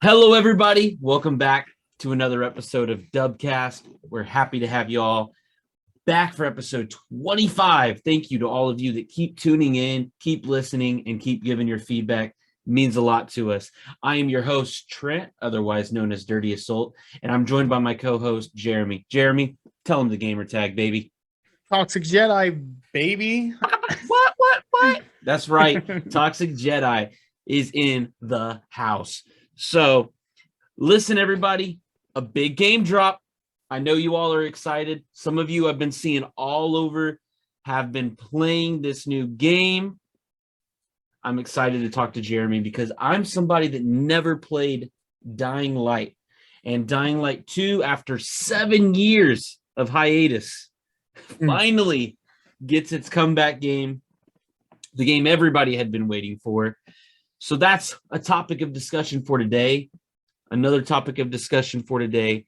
Hello, everybody. Welcome back to another episode of Dubkast. We're happy to have you all back for episode 25. Thank you to all of you that keep tuning in, keep listening, and keep giving your feedback. It means a lot to us. I am your host, Trent, otherwise known as Dirty Assault, and I'm joined by my co-host, Jeremy. Jeremy, tell him the gamer tag, baby. Toxic Jedi, baby. What? That's right. Toxic Jedi is in the house. So, listen, everybody, a big game drop. I know you all are excited. Some of you I've been seeing all over have been playing this new game. I'm excited to talk to Jeremy because I'm somebody that never played Dying Light. And Dying Light 2, after 7 years of hiatus, finally gets its comeback game, the game everybody had been waiting for. So that's a topic of discussion for today. Another topic of discussion for today,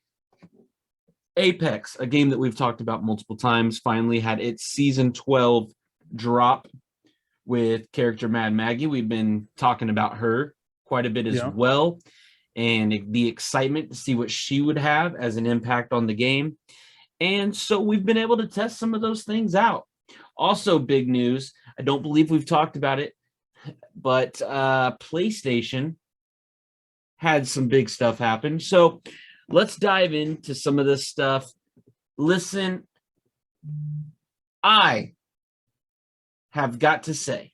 Apex, a game that we've talked about multiple times, finally had its Season 12 drop with character Mad Maggie. We've been talking about her quite a bit as well, and the excitement to see what she would have as an impact on the game. And so we've been able to test some of those things out. Also, big news, I don't believe we've talked about it, but PlayStation had some big stuff happen. So let's dive into some of this stuff. Listen, I have got to say,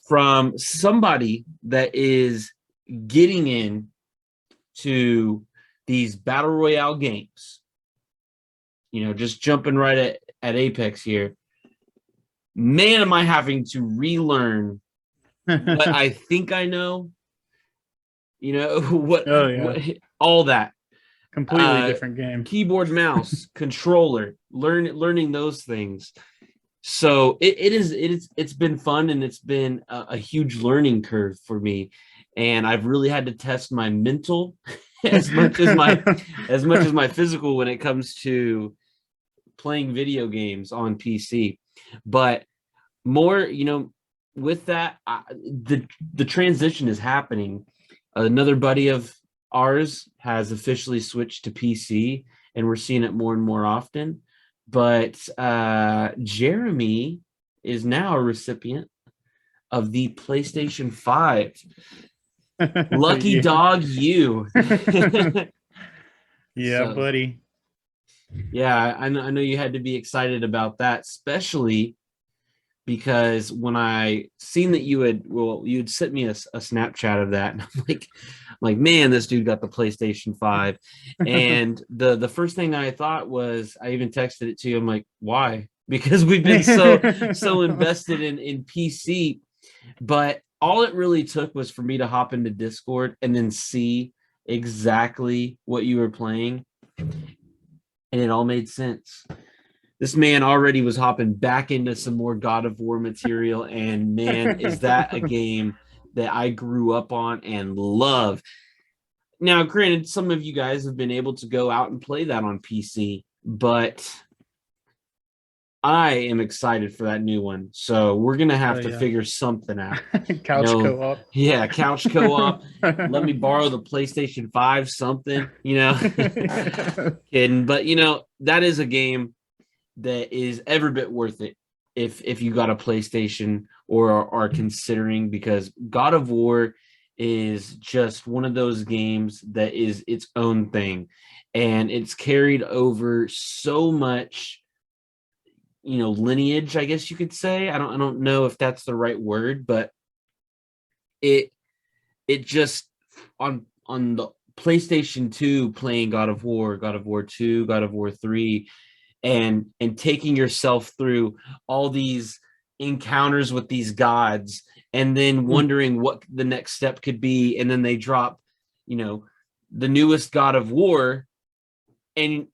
from somebody that is getting in to these battle royale games, just jumping right at Apex here, man, am I having to relearn what I think I know. What all that. Completely different game. Keyboard, mouse, controller, learning those things. So it's been fun, and it's been a huge learning curve for me. And I've really had to test my mental as much as my physical when it comes to playing video games on PC. But more, with that, the transition is happening. Another buddy of ours has officially switched to PC, and we're seeing it more and more often. But Jeremy is now a recipient of the PlayStation 5. Lucky dog, you. Yeah, buddy. Yeah, I know you had to be excited about that, especially because when I seen that you'd sent me a Snapchat of that, and I'm like, man, this dude got the PlayStation 5. And the first thing I thought was, I even texted it to you. I'm like, why? Because we've been so invested in PC. But all it really took was for me to hop into Discord and then see exactly what you were playing, and it all made sense. This man already was hopping back into some more God of War material, and man, is that a game that I grew up on and love. Now, granted, some of you guys have been able to go out and play that on PC, but I am excited for that new one. So we're going to have to figure something out. Couch co-op. Yeah, couch co-op. Let me borrow the PlayStation 5, something, Kidding. But, that is a game that is every bit worth it if you got a PlayStation or are considering, because God of War is just one of those games that is its own thing, and it's carried over so much lineage, I guess you could say. I don't know if that's the right word, but it just on the PlayStation 2, playing God of War 2, God of War 3, and taking yourself through all these encounters with these gods, and then wondering what the next step could be, and then they drop the newest God of War, and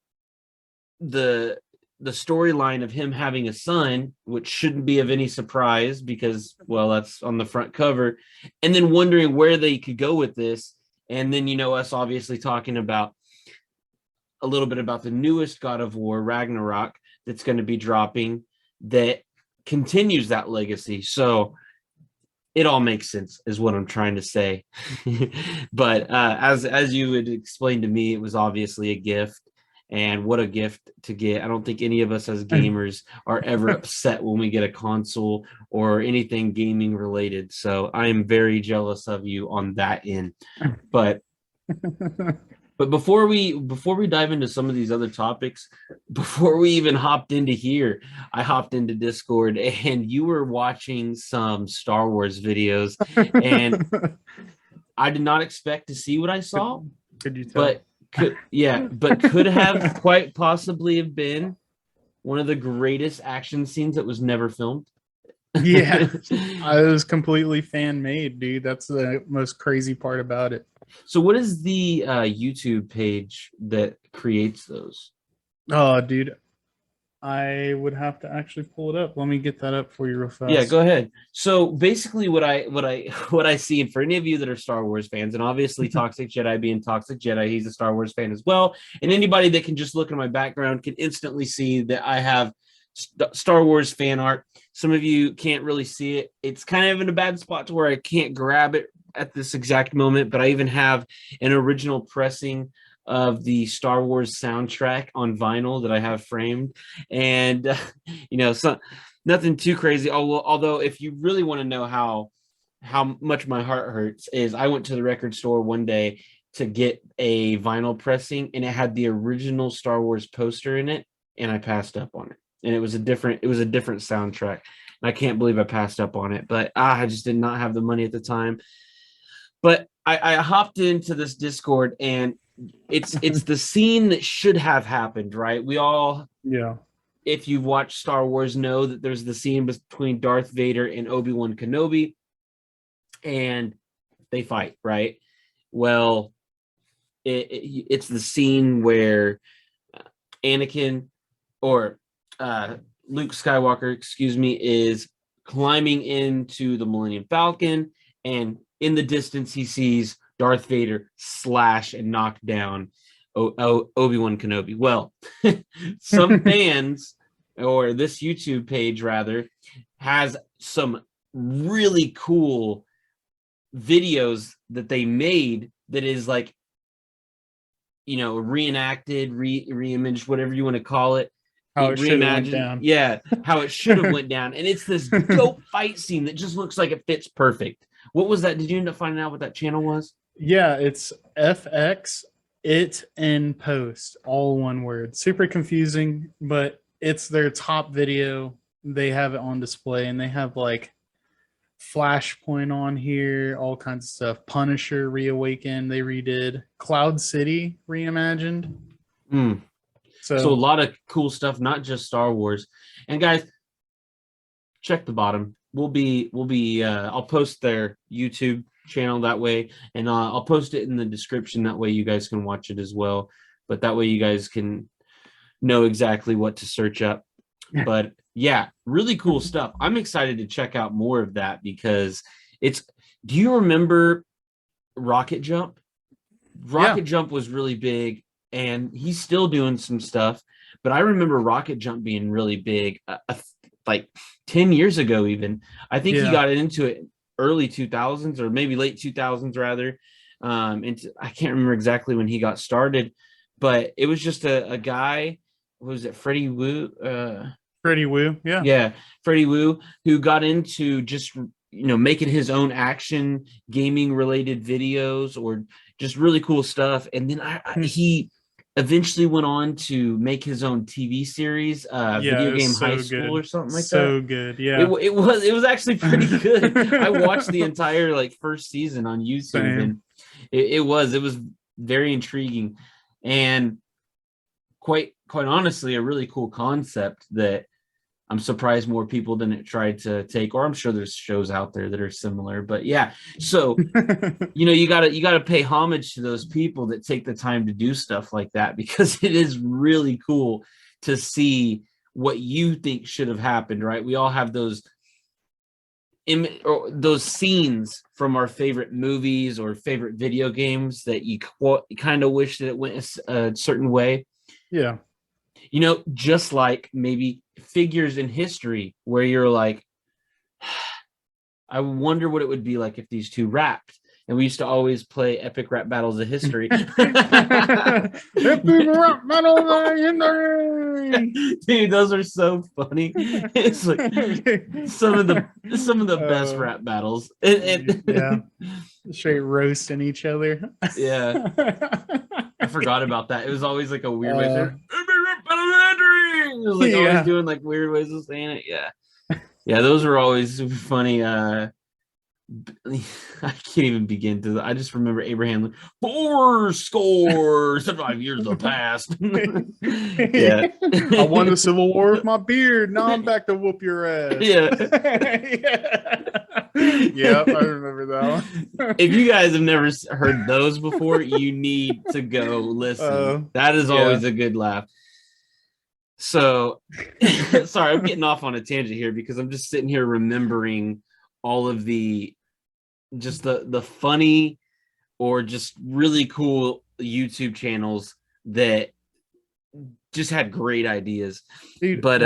the storyline of him having a son, which shouldn't be of any surprise because, well, that's on the front cover, and then wondering where they could go with this. And then us obviously talking about a little bit about the newest God of War, Ragnarok, that's going to be dropping, that continues that legacy. So it all makes sense is what I'm trying to say. But as you would explain to me, it was obviously a gift. And what a gift to get. I don't think any of us as gamers are ever upset when we get a console or anything gaming related. So I am very jealous of you on that end. But before we dive into some of these other topics, before we even hopped into here, I hopped into Discord and you were watching some Star Wars videos, and I did not expect to see what I saw. Could you tell? But could have quite possibly have been one of the greatest action scenes that was never filmed. Yeah, I was completely fan made, dude. That's the most crazy part about it. So what is the YouTube page that creates those? Oh, dude, I would have to actually pull it up. Let me get that up for you real fast. Yeah, go ahead. So basically what I see, and for any of you that are Star Wars fans, and obviously Toxic Jedi being Toxic Jedi, he's a Star Wars fan as well. And anybody that can just look at my background can instantly see that I have Star Wars fan art. Some of you can't really see it. It's kind of in a bad spot to where I can't grab it at this exact moment, but I even have an original pressing of the Star Wars soundtrack on vinyl that I have framed. And so nothing too crazy. Although if you really want to know how much my heart hurts, is I went to the record store one day to get a vinyl pressing, and it had the original Star Wars poster in it, and I passed up on it. And it was a different soundtrack. And I can't believe I passed up on it, but I just did not have the money at the time. But I hopped into this Discord, and it's the scene that should have happened, right? We all, if you've watched Star Wars, know that there's the scene between Darth Vader and Obi-Wan Kenobi, and they fight, right? Well, it's the scene where Anakin, or Luke Skywalker, excuse me, is climbing into the Millennium Falcon, and in the distance he sees Darth Vader slash and knock down Obi-Wan Kenobi. Well, some fans, or this YouTube page rather, has some really cool videos that they made that is like, reenacted, reimaged, whatever you want to call it. How it should have went down. Yeah, how it should have went down. And it's this dope fight scene that just looks like it fits perfect. What was that? Did you end up finding out what that channel was? Yeah, it's FX It in Post, all one word. Super confusing, but it's their top video. They have it on display, and they have like Flashpoint on here, all kinds of stuff. Punisher Reawakened, they redid. Cloud City reimagined. So a lot of cool stuff, not just Star Wars. And guys, check the bottom. I'll post their YouTube channel that way, and I'll post it in the description. That way you guys can watch it as well. But that way you guys can know exactly what to search up. But yeah, really cool stuff. I'm excited to check out more of that because do you remember Rocket Jump? Rocket Jump was really big, and he's still doing some stuff. But I remember Rocket Jump being really big, like 10 years ago even. I think he got into it early 2000s, or maybe late 2000s rather. And I can't remember exactly when he got started, but it was just a guy. Was it Freddie Wu? Freddie Wu, yeah. Yeah, Freddie Wu, who got into just making his own action gaming related videos, or just really cool stuff. And then he eventually went on to make his own TV series, Video Game High School or something like that. So good, yeah. It was actually pretty good. I watched the entire first season on YouTube. Same. And it was very intriguing, and quite honestly a really cool concept that I'm surprised more people didn't try to take, or I'm sure there's shows out there that are similar. But yeah, so you gotta pay homage to those people that take the time to do stuff like that, because it is really cool to see what you think should have happened, right? We all have those scenes from our favorite movies or favorite video games that you kind of wish that it went a certain way. Yeah. Just like maybe figures in history where you're like, I wonder what it would be like if these two rapped. And we used to always play epic rap battles of history. Epic rap battle of history. Dude, those are so funny. It's like some of the best rap battles. Yeah, straight roasting each other. Yeah, I forgot about that. It was always like a weird way. It was like always doing like weird ways of saying it. Yeah, those were always funny. I can't even begin to. I just remember Abraham, 75 years have passed. Yeah, I won the Civil War with my beard. Now I'm back to whoop your ass. Yeah. Yep, I remember that one. If you guys have never heard those before, you need to go listen. That is always a good laugh. So, sorry, I'm getting off on a tangent here because I'm just sitting here remembering all of the funny or just really cool YouTube channels that just had great ideas. Dude, but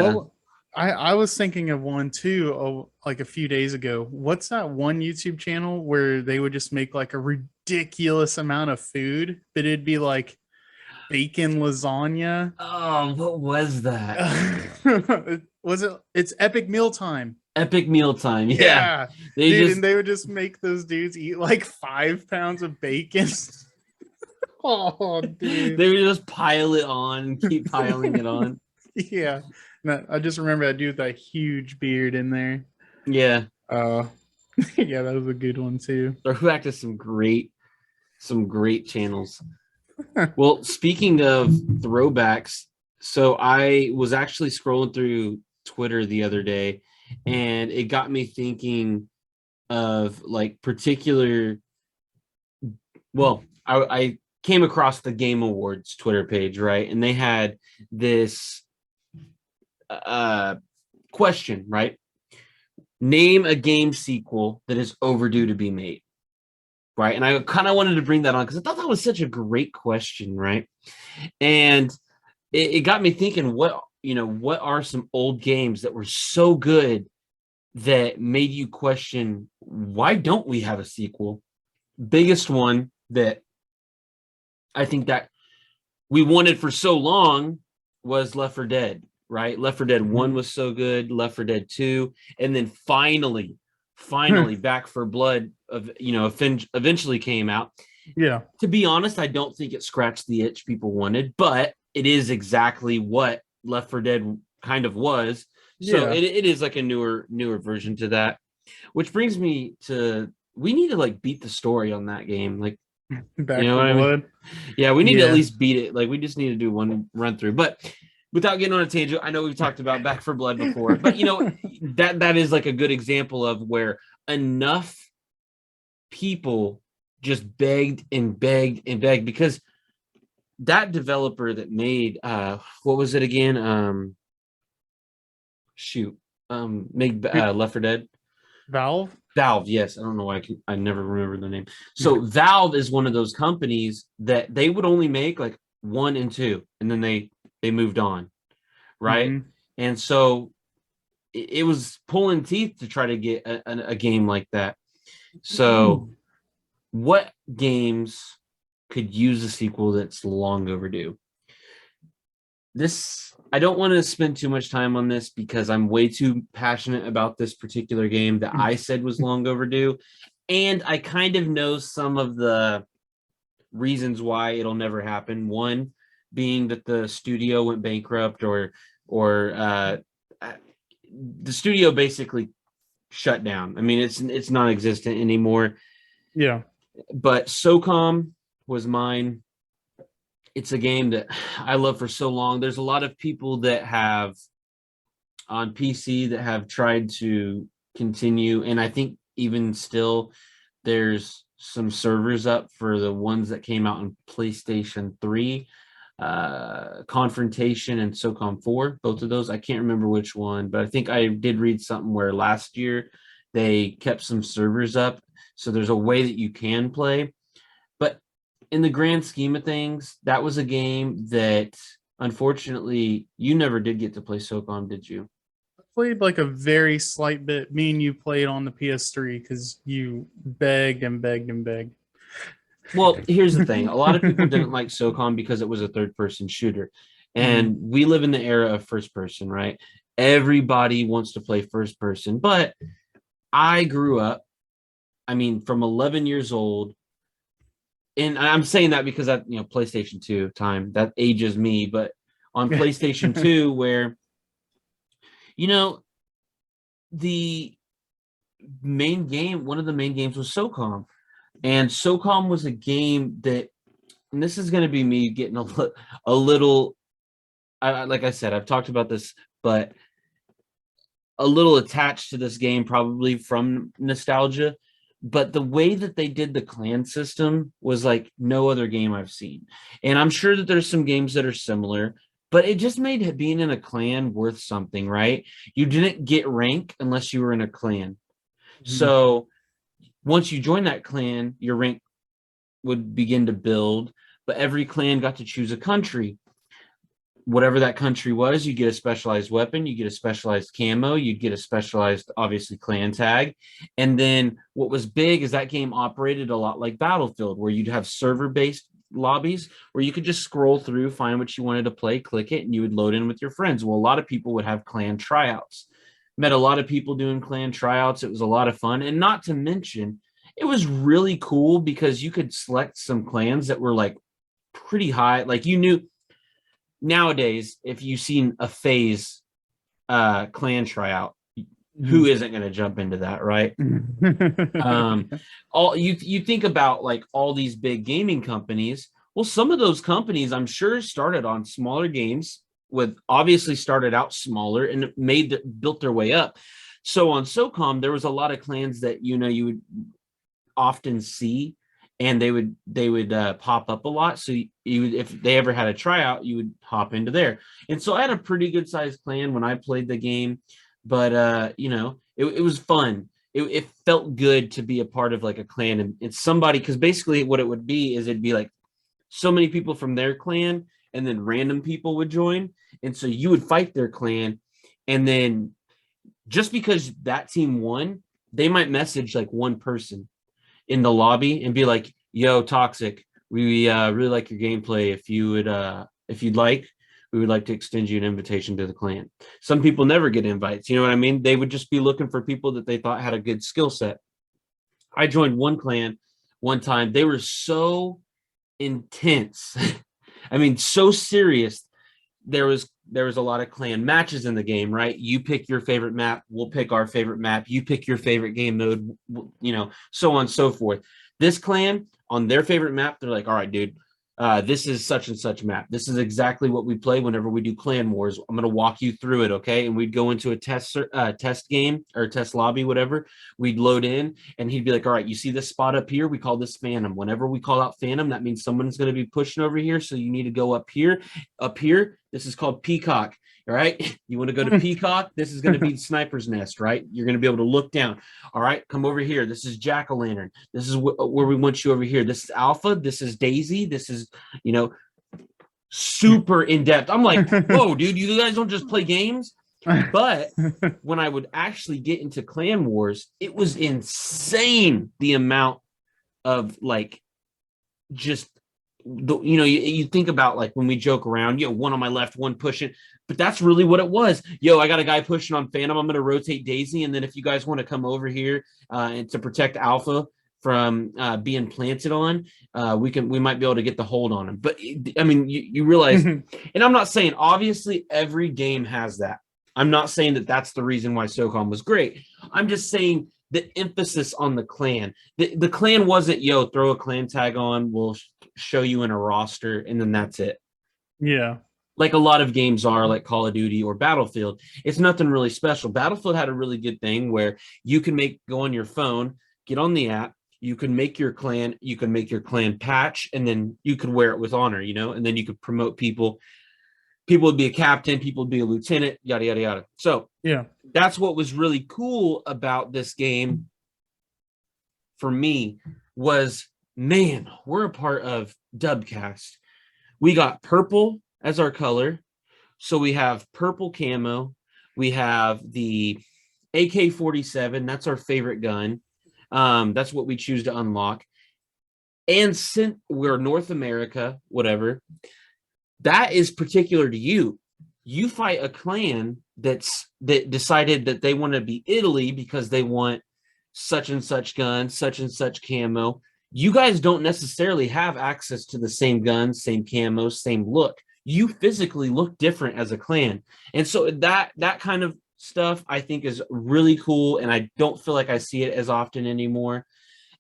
I was thinking of one too, like a few days ago. What's that one YouTube channel where they would just make like a ridiculous amount of food, but it'd be like bacon lasagna? Oh, what was that? It's Epic Mealtime. Epic Mealtime. Yeah. And they would just make those dudes eat like 5 pounds of bacon. Oh, dude. They would just pile it on, keep piling it on. Yeah. No, I just remember that dude with that huge beard in there. Yeah. Yeah, that was a good one too. They're back to some great channels. Well, speaking of throwbacks, so I was actually scrolling through Twitter the other day, and it got me thinking of like particular. Well, I came across the Game Awards Twitter page, right? And they had this question, right? Name a game sequel that is overdue to be made, right? And I kind of wanted to bring that on because I thought that was such a great question, right? And it got me thinking, what are some old games that were so good that made you question, why don't we have a sequel? Biggest one that I think that we wanted for so long was Left 4 Dead, right? Left 4 Dead 1 was so good, Left 4 Dead 2, and then finally Back 4 Blood eventually came out. Yeah. To be honest, I don't think it scratched the itch people wanted, but it is exactly what Left 4 Dead kind of was. So it is like a newer version to that, which brings me to, we need to like beat the story on that game. Like, Back 4 Blood. Yeah, we need to at least beat it. Like, we just need to do one run through. But without getting on a tangent, I know we've talked about Back 4 Blood before, but that is like a good example of where enough people just begged and begged and begged, because that developer that made what was it again? Made Left 4 Dead. Valve, yes. I don't know why I never remember the name. So Valve is one of those companies that they would only make like 1 and 2, and then they moved on, right? Mm-hmm. And so it was pulling teeth to try to get a game like that. So what games could use a sequel that's long overdue? I don't want to spend too much time on this because I'm way too passionate about this particular game that I said was long overdue. And I kind of know some of the reasons why it'll never happen. One being that the studio went bankrupt, or the studio basically shut down. I mean, it's non-existent anymore. Yeah. But SOCOM was mine. It's a game that I love for so long. There's a lot of people that have on PC that have tried to continue, and I think even still there's some servers up for the ones that came out on PlayStation 3, Confrontation and SOCOM 4, both of those. I can't remember which one, but I think I did read something where last year they kept some servers up, so there's a way that you can play. But in the grand scheme of things, that was a game that unfortunately you never did get to play SOCOM, did you? played like a very slight bit. Me and you played on the PS3 because you begged and begged and begged. Well, here's the thing. A lot of people didn't like SOCOM because it was a third-person shooter. And we live in the era of first person, right? Everybody wants to play first person. But I grew up, I mean, from 11 years old, and I'm saying that because that, PlayStation 2 time, that ages me, but on PlayStation 2, where, the main game, one of the main games was SOCOM. And SOCOM was a game that, and this is going to be me getting a little, like I said, I've talked about this, but a little attached to this game, probably from nostalgia. But the way that they did the clan system was like no other game I've seen. And I'm sure that there's some games that are similar, but it just made being in a clan worth something, right? You didn't get rank unless you were in a clan. So once you join that clan, your rank would begin to build, but every clan got to choose a country. Whatever that country was, you get a specialized weapon, you get a specialized camo, you get a specialized, obviously, clan tag. And then what was big is that game operated a lot like Battlefield, where you'd have server-based lobbies where you could just scroll through, find what you wanted to play, click it, and you would load in with your friends. Well, a lot of people would have clan tryouts. Met a lot of people doing clan tryouts. It was a lot of fun. And not to mention, it was really cool because you could select some clans that were like pretty high. Like you knew nowadays, if you've seen a phase clan tryout, who isn't going to jump into that, right? All you think about like all these big gaming companies. Well, some of those companies I'm sure started on smaller games, with obviously started out smaller and built their way up. So on SOCOM, there was a lot of clans that you would often see, and they would pop up a lot. So you would, if they ever had a tryout, you would hop into there. And so I had a pretty good sized clan when I played the game, but it was fun. It felt good to be a part of like a clan, and it's somebody, because basically what it would be is it'd be like so many people from their clan, and then random people would join, and so you would fight their clan, and then just because that team won, they might message like one person in the lobby and be like, "Yo, Toxic, we really like your gameplay. If you'd like, we would like to extend you an invitation to the clan." Some people never get invites. You know what I mean? They would just be looking for people that they thought had a good skill set. I joined one clan one time. They were so intense. I mean, so serious. There was a lot of clan matches in the game, right? You pick your favorite map, we'll pick our favorite map, you pick your favorite game mode, so on and so forth. This clan, on their favorite map, they're like, "All right, dude, this is such and such map. This is exactly what we play whenever we do clan wars. I'm going to walk you through it, okay?" And we'd go into a test game or test lobby, whatever. We'd load in, and he'd be like, "All right, you see this spot up here? We call this Phantom. Whenever we call out Phantom, that means someone's going to be pushing over here, so you need to go up here. Up here, this is called Peacock. All right, you want to go to Peacock? This is going to be Sniper's Nest, right? You're going to be able to look down. All right, come over here. This is Jack-o'-lantern. This is where we want you over here. This is Alpha. This is Daisy. This is, super in-depth." I'm like, "Whoa, dude, you guys don't just play games?" But when I would actually get into clan wars, it was insane, the amount of like just you think about like when we joke around, one on my left, one pushing, but that's really what it was. I got a guy pushing on Phantom. I'm going to rotate Daisy, and then if you guys want to come over here and to protect Alpha from being planted on, we might be able to get the hold on him. But I mean, you realize, and I'm not saying obviously every game has that. I'm not saying that that's the reason why SOCOM was great. I'm just saying the emphasis on the clan. The clan wasn't, throw a clan tag on, we'll show you in a roster, and then that's it. Yeah. Like a lot of games are, like Call of Duty or Battlefield. It's nothing really special. Battlefield had a really good thing where you can go on your phone, get on the app, you can make your clan patch, and then you could wear it with honor, and then you could promote people. People would be a captain, people would be a lieutenant, yada, yada, yada. So yeah, that's what was really cool about this game for me was, man, we're a part of Dubkast. We got purple as our color. So we have purple camo. We have the AK-47. That's our favorite gun. That's what we choose to unlock. And since we're North America, whatever, that is particular to you. You fight a clan that decided that they want to be Italy because they want such and such gun, such and such camo. You guys don't necessarily have access to the same guns, same camos, same look. You physically look different as a clan. And so that kind of stuff I think is really cool, and I don't feel like I see it as often anymore.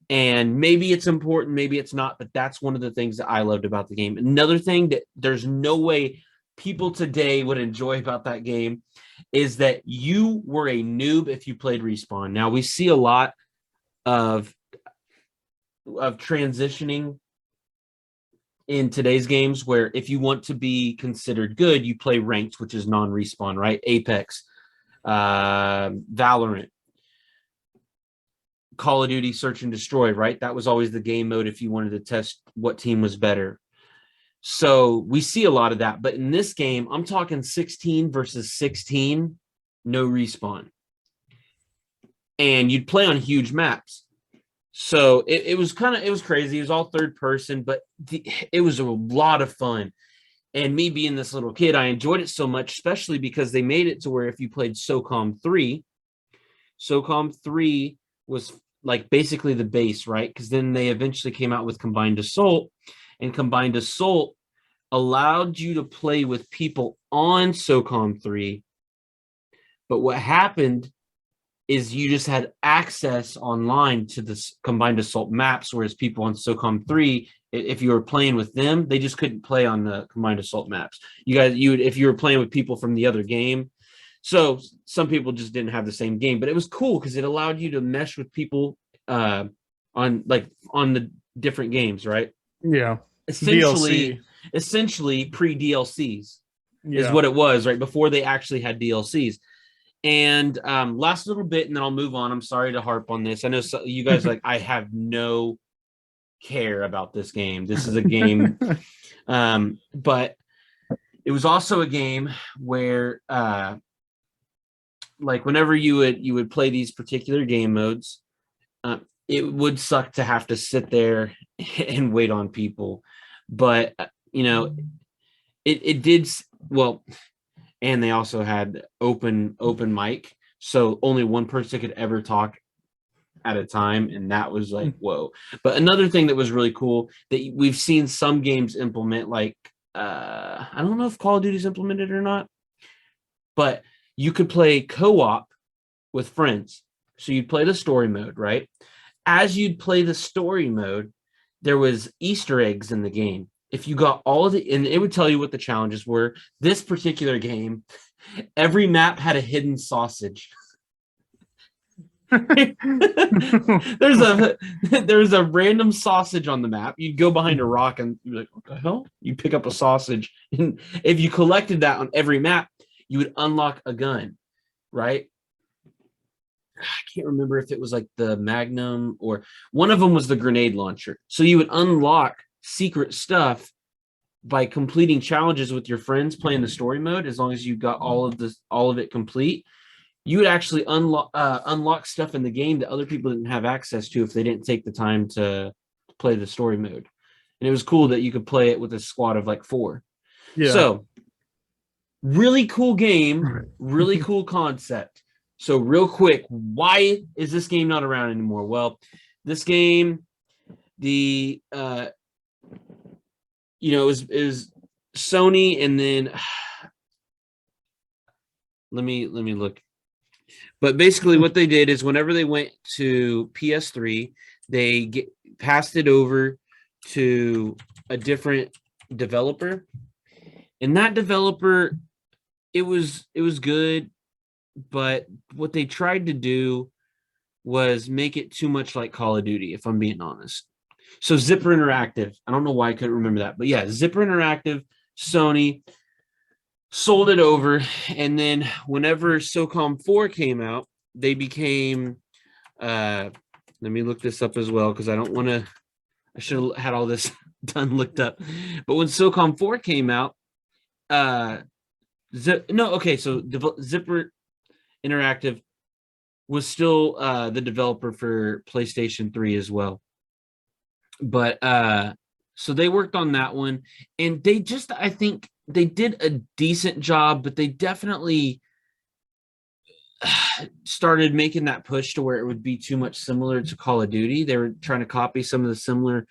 And maybe it's important, maybe it's not, but that's one of the things that I loved about the game. Another thing that there's no way people today would enjoy about that game is that you were a noob if you played Respawn. Now, we see a lot of transitioning in today's games where if you want to be considered good, you play ranked, which is non-Respawn, right? Apex, Valorant, Call of Duty Search and Destroy, right? That was always the game mode if you wanted to test what team was better. So we see a lot of that. But in this game, I'm talking 16 versus 16, no Respawn. And you'd play on huge maps. So it was crazy. It was all third person, but it was a lot of fun. And me being this little kid, I enjoyed it so much, especially because they made it to where if you played SOCOM 3 was like basically the base, right? Because then they eventually came out with Combined Assault, and Combined Assault allowed you to play with people on SOCOM 3. But what happened is you just had access online to the Combined Assault maps, whereas people on SOCOM 3, if you were playing with them, they just couldn't play on the Combined Assault maps. If you were playing with people from the other game. So some people just didn't have the same game, but it was cool because it allowed you to mesh with people on the different games, right? Yeah. Essentially pre-DLCs is what it was, right? Before they actually had DLCs. And last little bit, and then I'll move on. I'm sorry to harp on this. I know you guys I have no care about this game. This is a game, but it was also a game where, whenever you would play these particular game modes, it would suck to have to sit there and wait on people. But it did well. And they also had open mic, so only one person could ever talk at a time, and that was like whoa. But another thing that was really cool that we've seen some games implement, I don't know if Call of Duty's implemented or not, but you could play co-op with friends. So you'd play the story mode, right? As you'd play the story mode, there was Easter eggs in the game. If you got all of and it would tell you what the challenges were. This particular game, every map had a hidden sausage. There's a random sausage on the map. You'd go behind a rock and you're like, what the hell? You pick up a sausage. And if you collected that on every map, you would unlock a gun, right? I can't remember if it was like the Magnum or one of them was the grenade launcher. So you would unlock secret stuff by completing challenges with your friends playing the story mode. As long as you got all of it complete, you would actually unlock stuff in the game that other people didn't have access to if they didn't take the time to play the story mode. And it was cool that you could play it with a squad of 4. Yeah. So really cool game, really cool concept. So real quick, why is this game not around anymore? Well, this game, it was Sony, and then let me look. But basically what they did is whenever they went to PS3, they passed it over to a different developer. And that developer, it was good, but what they tried to do was make it too much like Call of Duty, if I'm being honest. So Zipper Interactive, I don't know why I couldn't remember that, but yeah, Zipper Interactive, Sony sold it over, and then whenever SOCOM 4 came out, they became let me look this up as well because I should have had all this looked up. But when SOCOM 4 came out, so Zipper Interactive was still the developer for PlayStation 3 as well. But so they worked on that one, and they just, I think they did a decent job, but they definitely started making that push to where it would be too much similar to Call of Duty. They were trying to copy some of the similar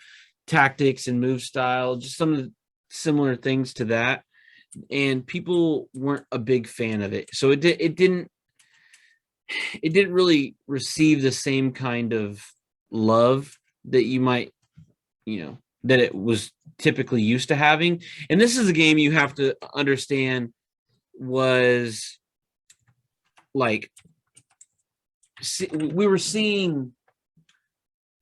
tactics and move style, just some of the similar things to that, and people weren't a big fan of it. So it didn't really receive the same kind of love that you might, that it was typically used to having. And this is a game you have to understand was like, we were seeing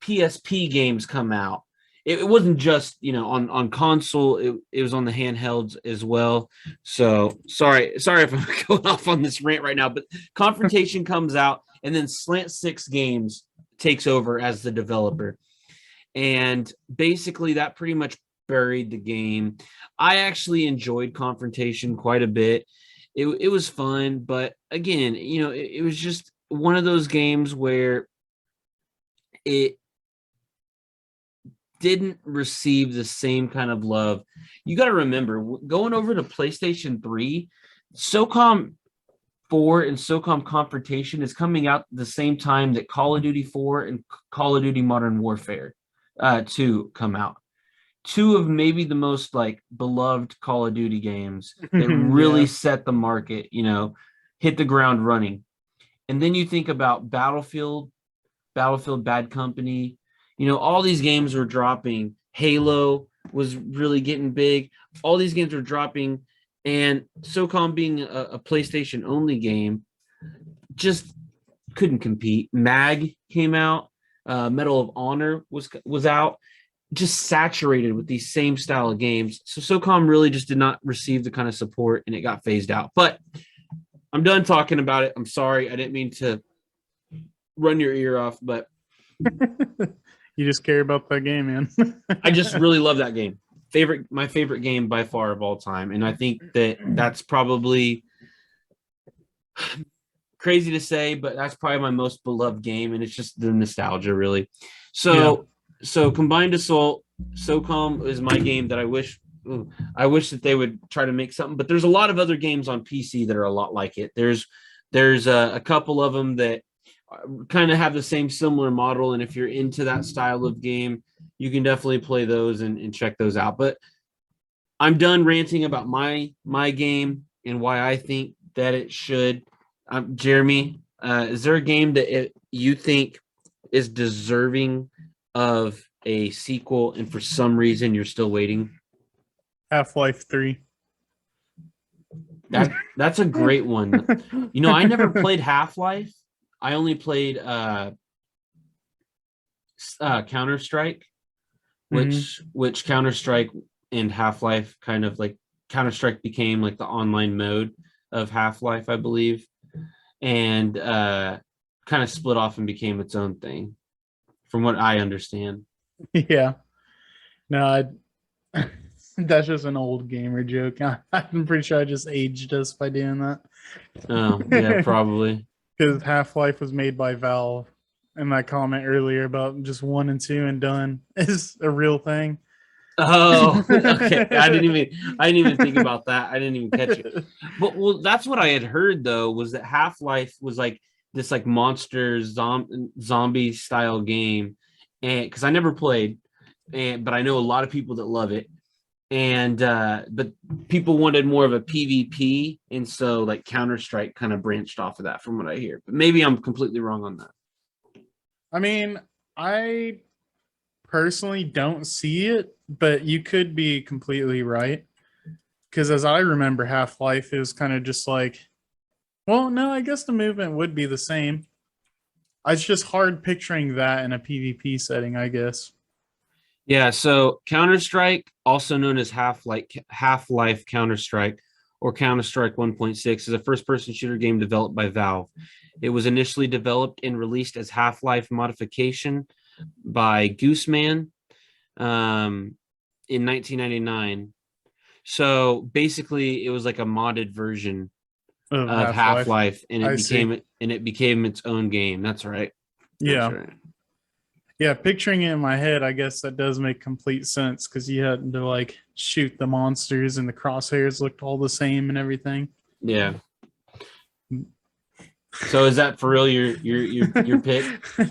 PSP games come out. It wasn't just, on console, it was on the handhelds as well. So sorry if I'm going off on this rant right now, but Confrontation comes out, and then Slant Six Games takes over as the developer. And basically that pretty much buried the game. I actually enjoyed Confrontation quite a bit. It was fun, but again, it was just one of those games where it didn't receive the same kind of love. You got to remember, going over to PlayStation 3, SOCOM 4 and SOCOM Confrontation is coming out the same time that Call of Duty 4 and Call of Duty Modern Warfare 2 come out. Two of maybe the most like beloved Call of Duty games that really set the market, hit the ground running. And then you think about Battlefield Bad Company, all these games were dropping. Halo was really getting big. All these games were dropping, and SOCOM being a PlayStation only game just couldn't compete. MAG came out. Medal of Honor was out, just saturated with these same style of games. So SOCOM really just did not receive the kind of support, and it got phased out. But I'm done talking about it. I'm sorry. I didn't mean to run your ear off, but you just care about that game, man. I just really love that game. My favorite game by far of all time. And I think that's probably crazy to say, but that's probably my most beloved game. And it's just the nostalgia, really. So Combined Assault, SOCOM is my game that I wish that they would try to make something, but there's a lot of other games on PC that are a lot like it. There's a couple of them that kind of have the same similar model, and if you're into that style of game, you can definitely play those and check those out. But I'm done ranting about my game and why I think that it should. Jeremy, is there a game that you think is deserving of a sequel, and for some reason you're still waiting? Half-Life 3. That's a great one. I never played Half-Life. I only played Counter-Strike, which Counter-Strike and Half-Life kind of like, Counter-Strike became like the online mode of Half-Life, I believe, and kind of split off and became its own thing, from what I understand. Yeah. No, that's just an old gamer joke. I'm pretty sure I just aged us by doing that. Oh, yeah, probably. Because Half-Life was made by Valve, and my comment earlier about just 1 and 2 and done is a real thing. Oh, okay. I didn't even think about that. I didn't even catch it. But that's what I had heard though, was that Half-Life was like this like monster zombie style game, and because I never played, but I know a lot of people that love it. And but people wanted more of a PvP, and so like Counter-Strike kind of branched off of that, from what I hear. But maybe I'm completely wrong on that. I mean, I personally don't see it, but you could be completely right. Because as I remember Half-Life, it was kind of just like, well, no, I guess the movement would be the same. It's just hard picturing that in a PvP setting, I guess. Yeah, so Counter-Strike, also known as Half-Life Counter-Strike or Counter-Strike 1.6, is a first-person shooter game developed by Valve. It was initially developed and released as Half-Life Modification by Gooseman in 1999. So basically, it was like a modded version of Half-Life, and I it became its own game. That's right. Yeah. That's right. Yeah, picturing it in my head, I guess that does make complete sense because you had to like shoot the monsters and the crosshairs looked all the same and everything. Yeah. So is that for real your pick?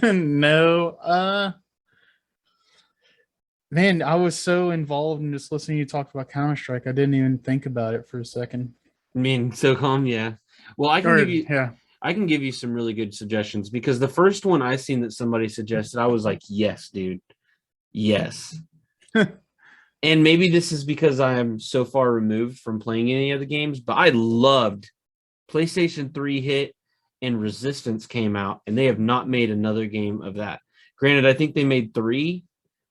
No. Man, I was so involved in just listening to you talk about Counter-Strike, I didn't even think about it for a second. I mean, SOCOM, yeah. Well, I can give you some really good suggestions because the first one I seen that somebody suggested, I was like, yes, dude. Yes. And maybe this is because I am so far removed from playing any of the games, but I loved PlayStation 3 hit and Resistance came out, and they have not made another game of that. Granted, I think they made 3,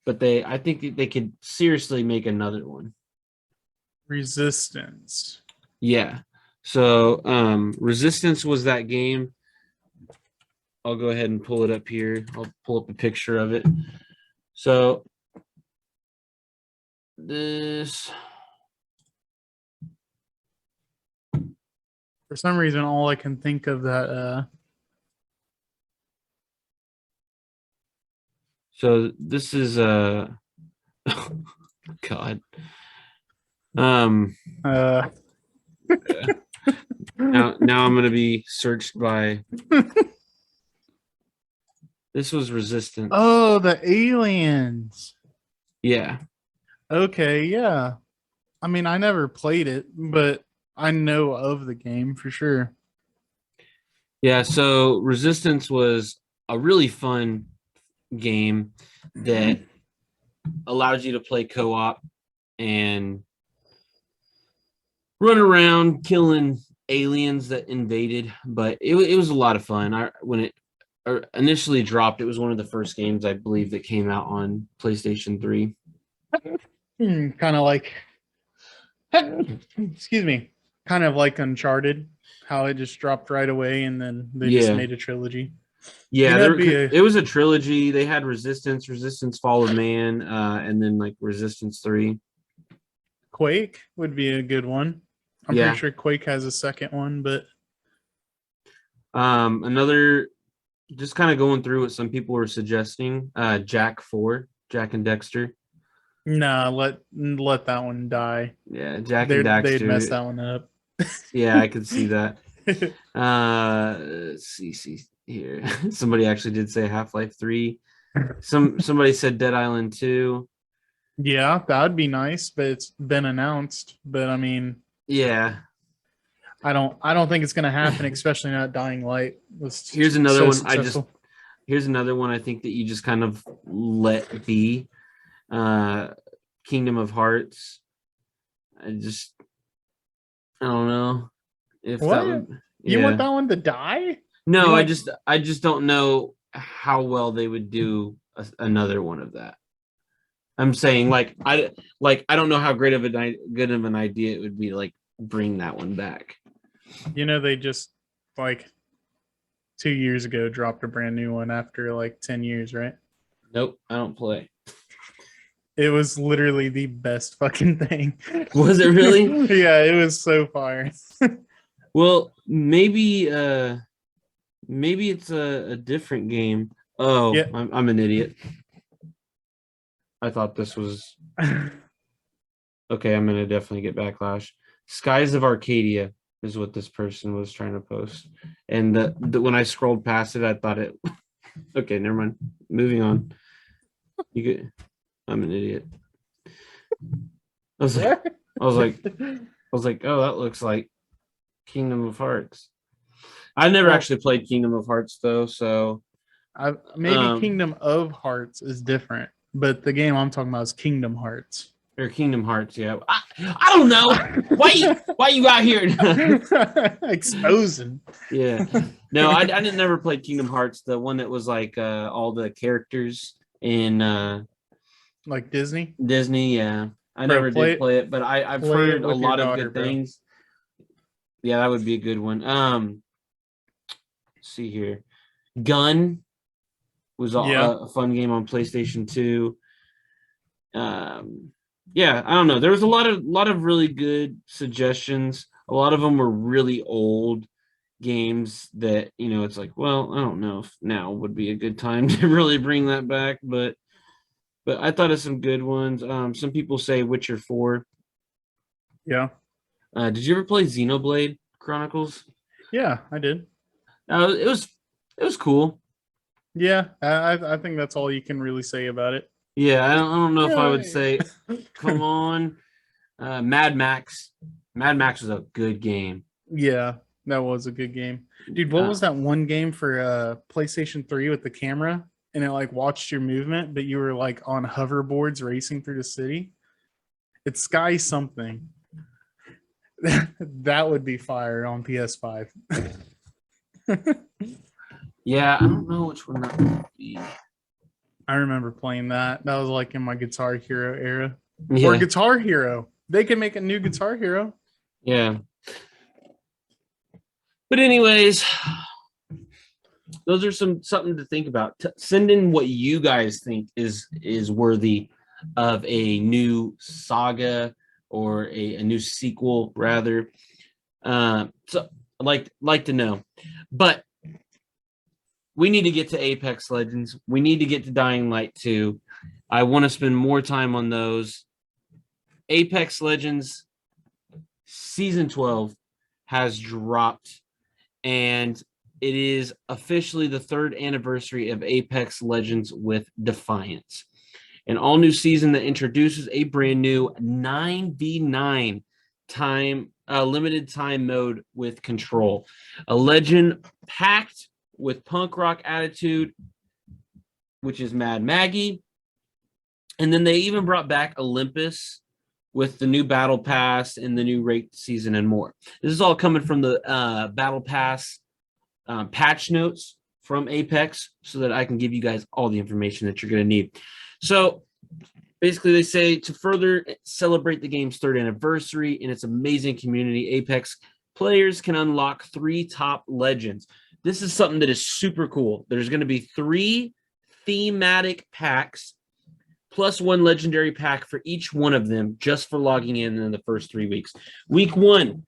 but I think they could seriously make another one. Resistance. Yeah. So Resistance was that game. I'll go ahead and pull it up here. I'll pull up a picture of it. So this, for some reason, all I can think of that so this is God. Now I'm gonna be searched by this was Resistance. Oh, the aliens. Yeah. Okay, yeah. I mean, I never played it, but I know of the game for sure. Yeah, so Resistance was a really fun game that allows you to play co-op and run around killing aliens that invaded, but it was a lot of fun. When it initially dropped, it was one of the first games I believe that came out on PlayStation 3. Kind of like excuse me, kind of like Uncharted, how it just dropped right away and then they just made a trilogy. Yeah, it was a trilogy. They had Resistance Fall of Man, and then like Resistance 3. Quake would be a good one. I'm pretty sure Quake has a second one, but another, just kind of going through what some people were suggesting, Jak and Dexter. Nah, let that one die. Yeah, Jak and Daxter. They'd mess that one up. Yeah, I could see that. Let's see here. Somebody actually did say Half-Life 3. Somebody said Dead Island 2. Yeah, that would be nice, but it's been announced. But I mean, yeah, I don't think it's gonna happen, especially not Dying Light. Here's another one. Successful. Here's another one I think that you just kind of let be. Kingdom of Hearts. I don't know if what? that would, you want that one to die? No, I just don't know how well they would do another one of that. I'm saying I don't know how good of an idea it would be to like bring that one back. They just like 2 years ago dropped a brand new one after like 10 years, right? Nope, I don't play. It was literally the best fucking thing. Was it really? Yeah, it was so fire. Well, maybe it's a different game. Oh, yeah. I'm an idiot. I thought this was okay. I'm gonna definitely get backlash. Skies of Arcadia is what this person was trying to post, and when I scrolled past it, I thought it. Okay, never mind. Moving on. I'm an idiot. I was like, oh, that looks like Kingdom of Hearts. I never actually played Kingdom of Hearts though, so maybe Kingdom of Hearts is different, but the game I'm talking about is Kingdom Hearts. Or Kingdom Hearts, yeah. I don't know. Why you out here exposing? Yeah. No, I didn't never play Kingdom Hearts, the one that was like all the characters in like Disney? Disney, yeah. I never did play it, but I've heard a lot of good things. Yeah, that would be a good one. Let's see here. Gun was a fun game on PlayStation 2. Yeah, I don't know. There was a lot of really good suggestions. a lot of them were really old games that, you know, it's like, well, I don't know if now would be a good time to really bring that back, but I thought of some good ones. Some people say Witcher 4. Yeah. Did you ever play Xenoblade Chronicles? Yeah, I did. It was cool. Yeah, I think that's all you can really say about it. Yeah, I don't know if I would Really? say, come on. Mad Max. Mad Max was a good game. Yeah, that was a good game. Dude, what was that one game for PlayStation 3 with the camera and it like watched your movement, but you were like on hoverboards racing through the city? It's Sky something. That would be fire on PS5. Yeah, I don't know which one that would be. I remember playing that. That was like in my Guitar Hero era. Yeah. Or Guitar Hero. They can make a new Guitar Hero. Yeah. But anyways, those are something to think about. Send in what you guys think is worthy of a new saga or a new sequel, rather. So I'd like to know. But we need to get to Apex Legends. We need to get to Dying Light 2. I want to spend more time on those. Apex Legends Season 12 has dropped, and it is officially the 3rd anniversary of Apex Legends with Defiance, an all-new season that introduces a brand new 9v9 limited time mode with Control, a legend packed with punk rock attitude, which is Mad Maggie. And then they even brought back Olympus with the new Battle Pass and the new rate season and more. This is all coming from the Battle Pass patch notes from Apex so that I can give you guys all the information that you're going to need. So basically they say to further celebrate the game's 3rd anniversary and its amazing community, Apex players can unlock 3 top legends. This is something that is super cool. There's going to be 3 thematic packs plus 1 legendary pack for each one of them just for logging in the first 3 weeks. Week 1,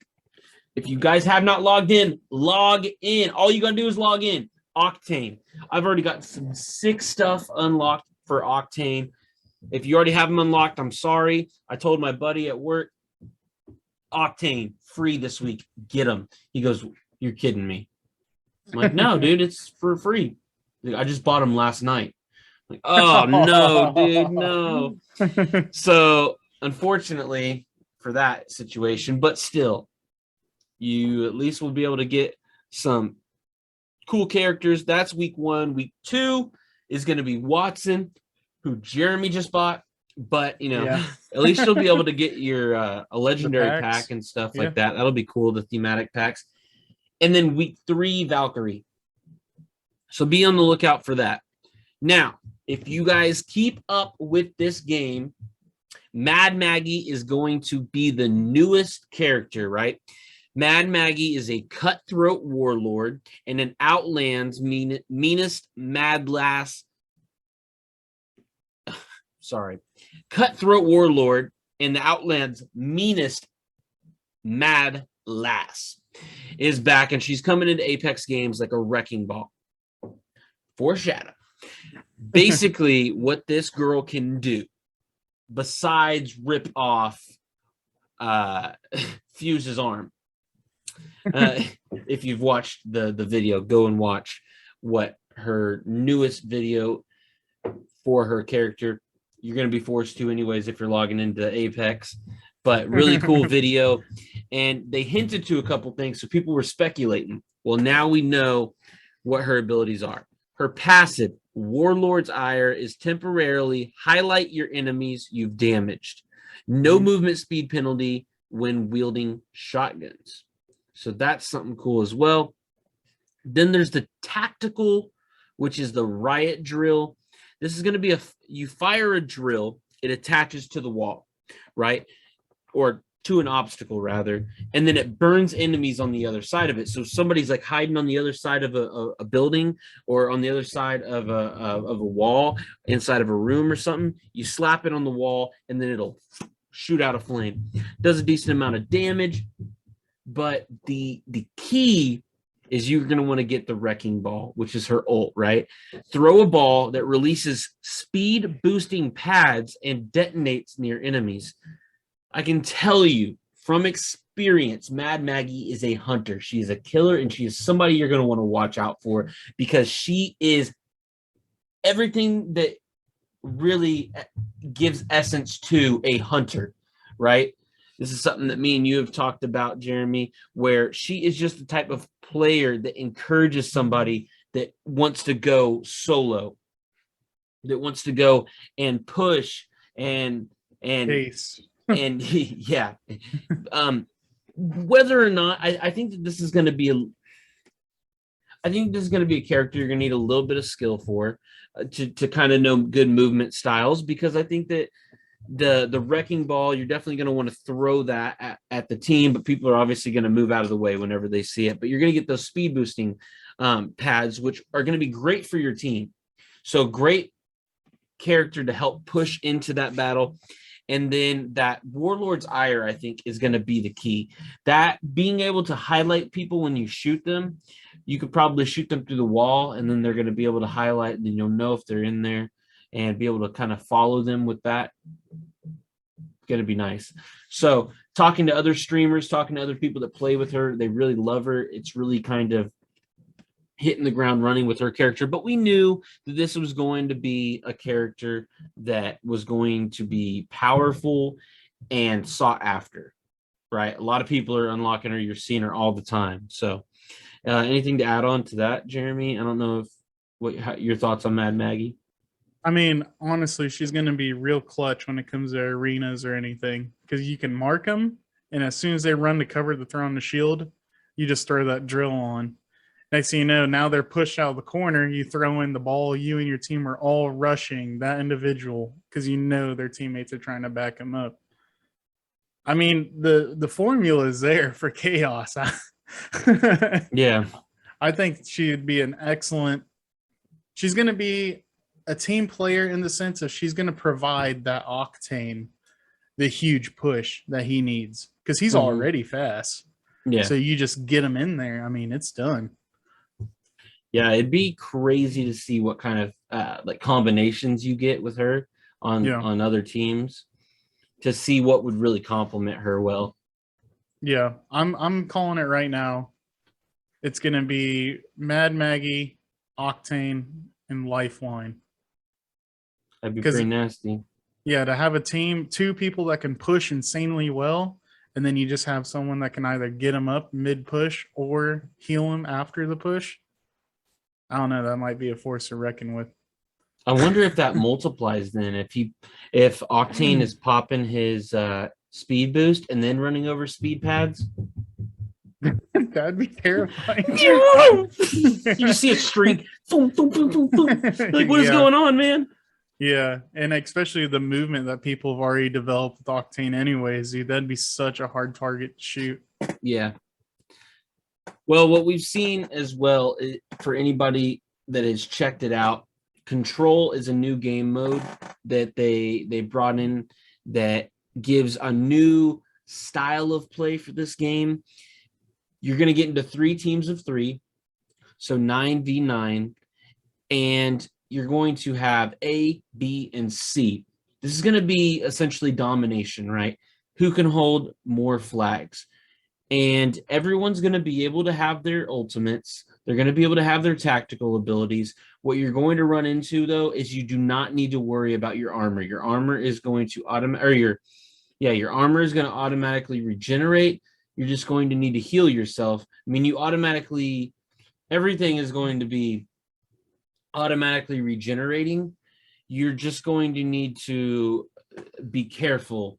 if you guys have not logged in, log in. All you got to do is log in. Octane. I've already got some sick stuff unlocked for Octane. If you already have them unlocked, I'm sorry. I told my buddy at work, Octane, free this week. Get them. He goes, you're kidding me. I'm like, no, dude, it's for free. I just bought them last night. Like, oh, no, dude, no. So, unfortunately for that situation, but still, you at least will be able to get some cool characters. That's week 1. Week 2 is going to be Watson, who Jeremy just bought. But, you know, at least you'll be able to get your a legendary pack and stuff like that. That'll be cool, the thematic packs. And then week 3, Valkyrie. So be on the lookout for that. Now, if you guys keep up with this game, Mad Maggie is going to be the newest character, right? Mad Maggie is a cutthroat warlord and an Outland's meanest mad lass. Sorry. Cutthroat warlord and the Outland's meanest mad lass is back, and she's coming into Apex games like a wrecking ball. Foreshadow. Basically, what this girl can do, besides rip off Fuse's arm. If you've watched the video, go and watch what her newest video for her character. You're going to be forced to anyways if you're logging into Apex. But really cool video. And they hinted to a couple things, so people were speculating. Well, now we know what her abilities are. Her passive, Warlord's Ire, is temporarily highlight your enemies you've damaged. No movement speed penalty when wielding shotguns. So that's something cool as well. Then there's the tactical, which is the Riot Drill. This is going to be you fire a drill, it attaches to the wall, right? Or to an obstacle rather, and then it burns enemies on the other side of it. So somebody's like hiding on the other side of a building or on the other side of a wall inside of a room or something. You slap it on the wall and then it'll shoot out a flame. Does a decent amount of damage. But the key is you're going to want to get the wrecking ball, which is her ult, right? Throw a ball that releases speed boosting pads and detonates near enemies. I can tell you from experience, Mad Maggie is a hunter. She is a killer, and she is somebody you're going to want to watch out for because she is everything that really gives essence to a hunter, right? This is something that me and you have talked about, Jeremy, where she is just the type of player that encourages somebody that wants to go solo, that wants to go and push and Case. and yeah. Whether or not I think that this is going to be I think this is going to be a character you're going to need a little bit of skill for to kind of know good movement styles, because I think that the wrecking ball, you're definitely going to want to throw that at the team, but people are obviously going to move out of the way whenever they see it. But you're going to get those speed boosting pads, which are going to be great for your team. So great character to help push into that battle. And then that Warlord's Ire, I think, is going to be the key. That being able to highlight people when you shoot them, you could probably shoot them through the wall, and then they're going to be able to highlight, and then you'll know if they're in there and be able to kind of follow them with that. Going to be nice. So talking to other streamers, talking to other people that play with her, they really love her. It's really kind of hitting the ground running with her character, but we knew that this was going to be a character that was going to be powerful and sought after, right? A lot of people are unlocking her. You're seeing her all the time. So anything to add on to that, Jeremy? I don't know if your thoughts on Mad Maggie. I mean, honestly, she's going to be real clutch when it comes to arenas or anything, because you can mark them, and as soon as they run to cover the throw on the shield, you just throw that drill on. Next thing you know, now they're pushed out of the corner. You throw in the ball. You and your team are all rushing that individual because you know their teammates are trying to back them up. I mean, the formula is there for chaos. Yeah. I think she'd be an excellent. She's going to be a team player in the sense of she's going to provide that Octane the huge push that he needs, because he's already fast. Yeah. So you just get him in there. I mean, it's done. Yeah, it'd be crazy to see what kind of like combinations you get with her on other teams, to see what would really complement her well. Yeah, I'm calling it right now. It's gonna be Mad Maggie, Octane, and Lifeline. That'd be pretty nasty. Yeah, to have a team, two people that can push insanely well, and then you just have someone that can either get them up mid push or heal them after the push. I don't know. That might be a force to reckon with. I wonder if that multiplies then. If Octane is popping his speed boost and then running over speed pads. That'd be terrifying. You just see a streak. Like, what is going on, man? Yeah, and especially the movement that people have already developed with Octane anyways, dude, that'd be such a hard target to shoot. Yeah. Well, what we've seen as well, for anybody that has checked it out, Control is a new game mode that they brought in that gives a new style of play for this game. You're going to get into 3 teams of 3, so 9v9, and you're going to have A, B, and C. This is going to be essentially domination, right? Who can hold more flags? And everyone's going to be able to have their ultimates. They're going to be able to have their tactical abilities. What you're going to run into, though, is you do not need to worry about your armor. Your armor is going to your armor is going to automatically regenerate. You're just going to need to heal yourself. I mean, everything is going to be automatically regenerating. You're just going to need to be careful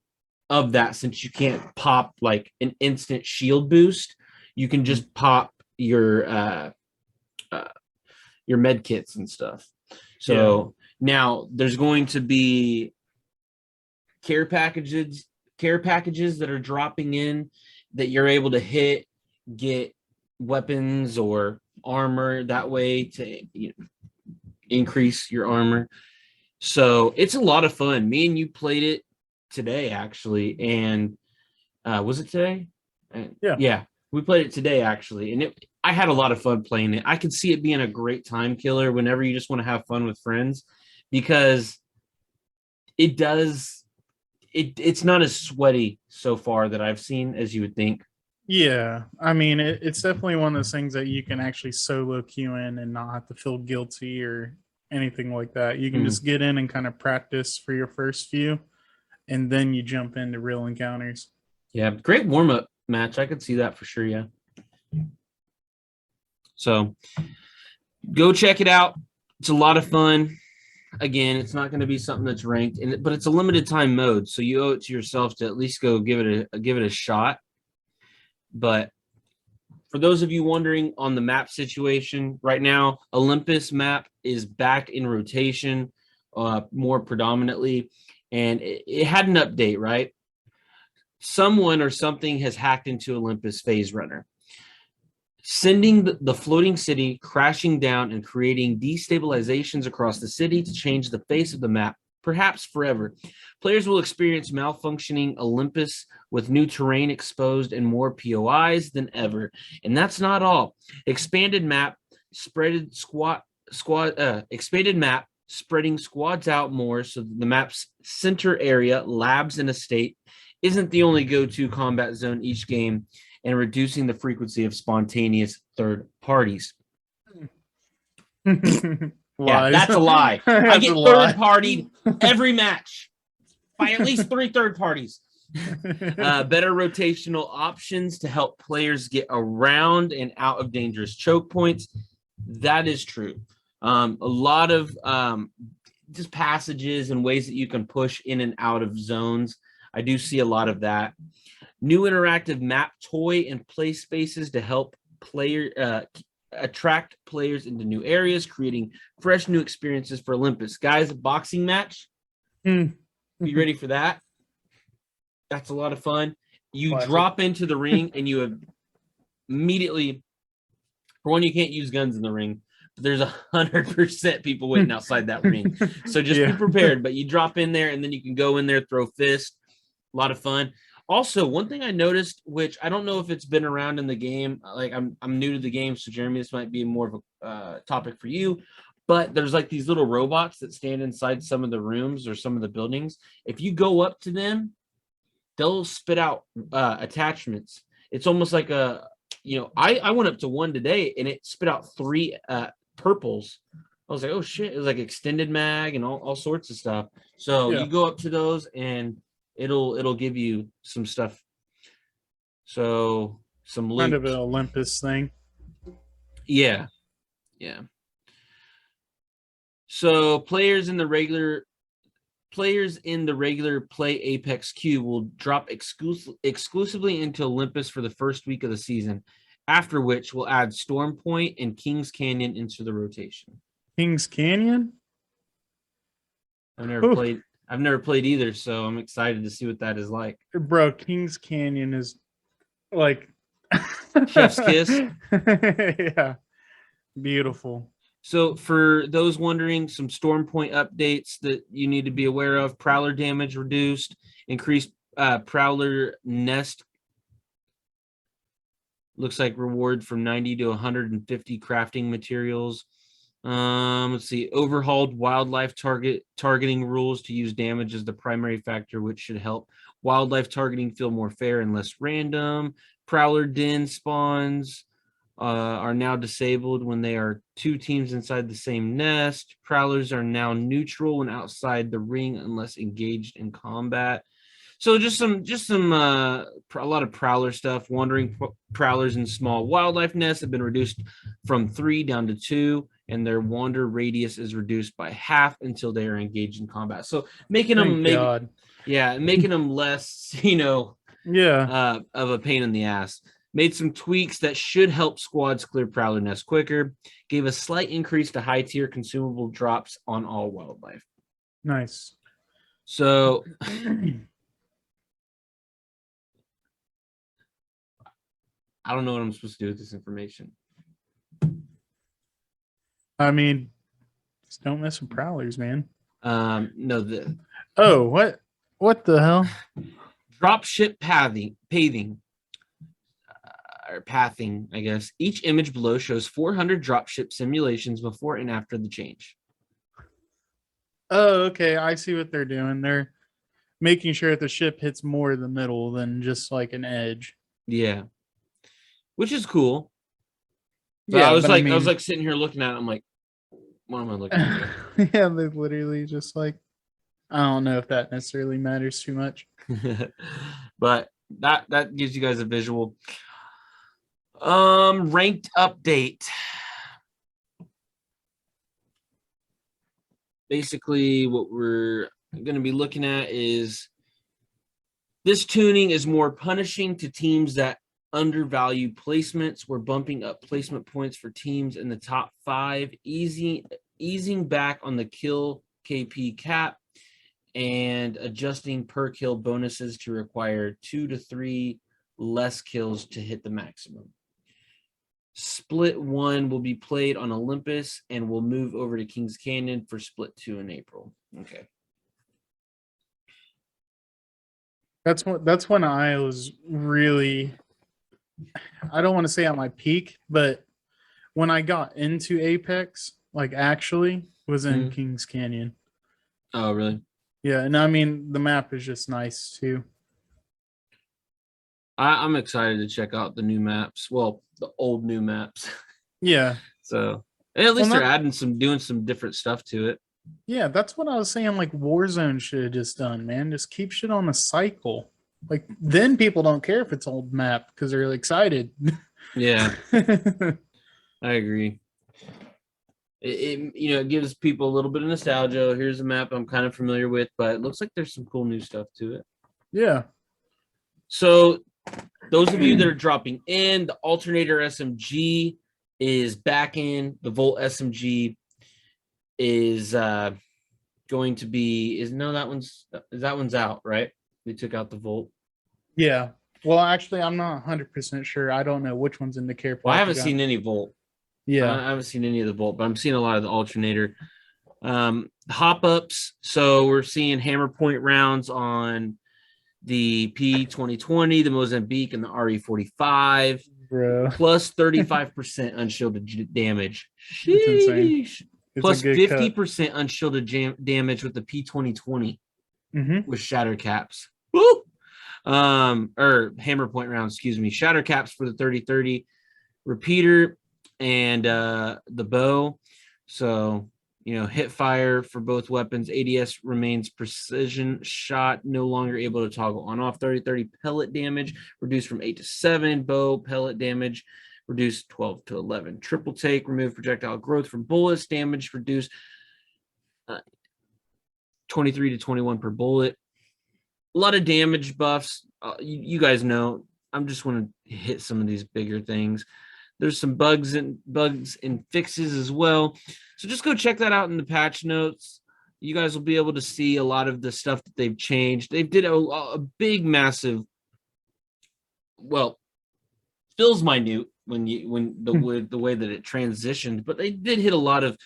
of that, since you can't pop like an instant shield boost. You can just pop your med kits and stuff. So now there's going to be care packages that are dropping in that you're able to get weapons or armor that way to increase your armor. So it's a lot of fun. Me and you played it today, actually, and was it today? Yeah. We played it today, actually, and I had a lot of fun playing it. I could see it being a great time killer whenever you just want to have fun with friends, because it does it's not as sweaty so far that I've seen as you would think. Yeah, I mean, it's definitely one of those things that you can actually solo queue in and not have to feel guilty or anything like that. You can just get in and kind of practice for your first few, and then you jump into real encounters. Yeah, great warm-up match. I could see that for sure, yeah. So go check it out. It's a lot of fun. Again, it's not going to be something that's ranked, but it's a limited time mode, so you owe it to yourself to at least go give it a shot. But for those of you wondering on the map situation right now, Olympus map is back in rotation more predominantly, and it had an update, right? Someone or something has hacked into Olympus Phase Runner, sending the floating city crashing down and creating destabilizations across the city to change the face of the map, perhaps forever. Players will experience malfunctioning Olympus with new terrain exposed and more POIs than ever. And that's not all. Expanded map spreading squads out more, so the map's center area, labs, and estate isn't the only go-to combat zone each game, and reducing the frequency of spontaneous third parties. Yeah, that's a lie. I get third-partied every match by at least 3 third parties. Better rotational options to help players get around and out of dangerous choke points. That is true. A lot of just passages and ways that you can push in and out of zones. I do see a lot of that. New interactive map toy and play spaces to help attract players into new areas, creating fresh new experiences for Olympus. Guys, a boxing match. Be ready for that. That's a lot of fun. You drop into the ring and you have immediately, for one, you can't use guns in the ring, but there's 100% people waiting outside that ring. So just be prepared. But you drop in there and then you can go in there, throw fists. A lot of fun. Also, one thing I noticed, which I don't know if it's been around in the game, like I'm new to the game, so Jeremy, this might be more of a topic for you, but there's like these little robots that stand inside some of the rooms or some of the buildings. If you go up to them, they'll spit out attachments. It's almost like I went up to one today and it spit out 3 purples. I was like, oh shit, it was like extended mag and all sorts of stuff. So you go up to those and it'll give you some stuff. So some loot. Kind of an Olympus thing. Yeah. So players in the regular play Apex queue will drop exclusively into Olympus for the first week of the season, after which we'll add Storm Point and Kings Canyon into the rotation. Kings Canyon? I've never played either, so I'm excited to see what that is like. Bro, Kings Canyon is like chef's kiss. Yeah. Beautiful. So for those wondering, some Storm Point updates that you need to be aware of: Prowler damage reduced, increased Prowler nest. Looks like reward from 90 to 150 crafting materials. Let's see. Overhauled wildlife targeting rules to use damage as the primary factor, which should help wildlife targeting feel more fair and less random. Prowler den spawns are now disabled when they are 2 teams inside the same nest. Prowlers are now neutral when outside the ring unless engaged in combat. So just a lot of Prowler stuff. Wandering Prowlers in small wildlife nests have been reduced from 3 down to 2, and their wander radius is reduced by half until they are engaged in combat. So making them less, of a pain in the ass. Made some tweaks that should help squads clear Prowler nests quicker. Gave a slight increase to high tier consumable drops on all wildlife. Nice. So I don't know what I'm supposed to do with this information. I mean, just don't mess with Prowlers, man. No. What the hell? Drop ship paving. or pathing, I guess. Each image below shows 400 dropship simulations before and after the change. Oh, okay. I see what they're doing. They're making sure that the ship hits more in the middle than just like an edge. Yeah, which is cool. But Yeah, I was but like, I was like sitting here looking at it. I'm like, what am I looking at? yeah, they literally just like, I don't know if that necessarily matters too much. But that gives you guys a visual. Ranked update. Basically, what we're going to be looking at is this tuning is more punishing to teams that undervalue placements. We're bumping up placement points for teams in the top 5, easing back on the kill KP cap, and adjusting per kill bonuses to require 2 to 3 less kills to hit the maximum. Split 1 will be played on Olympus and will move over to Kings Canyon for Split 2 in April. Okay. That's when I was really, I don't want to say at my peak, but when I got into Apex, like actually was in Kings Canyon. Oh, really? Yeah, and I mean the map is just nice too. I'm excited to check out the new maps. Well, the old new maps. Yeah. So at least they're adding doing some different stuff to it. Yeah, that's what I was saying. Like Warzone should have just done, man. Just keep shit on the cycle. Like then people don't care if it's old map because they're excited. Yeah, I agree. It gives people a little bit of nostalgia. Here's a map I'm kind of familiar with, but it looks like there's some cool new stuff to it. Yeah. So those of you that are dropping in, the alternator SMG is back in. The Volt SMG is going to be that one's out, right? They took out the Volt. Yeah. Well, actually, I'm not 100% sure. I don't know which one's in the care package. Well, I haven't seen any Volt. Yeah. I haven't seen any of the Volt, but I'm seeing a lot of the alternator. Hop ups. So we're seeing hammer point rounds on the P2020, the Mozambique, and the RE45. Bro. Plus 35% unshielded damage. It's insane. It's plus 50% unshielded damage with the P2020 with shatter caps. Woo! Or hammer point rounds, excuse me. Shatter caps for the 30-30 repeater and the bow. So, hit fire for both weapons. ADS remains precision shot, no longer able to toggle on off. 30-30 pellet damage reduced from 8 to 7. Bow pellet damage reduced 12 to 11. Triple take, remove projectile growth from bullets. Damage reduced 23 to 21 per bullet. A lot of damage buffs. You guys know. I'm just want to hit some of these bigger things. There's some bugs and fixes as well. So just go check that out in the patch notes. You guys will be able to see a lot of the stuff that they've changed. They did a big, massive, well, feels minute when the way that it transitioned, but they did hit a lot of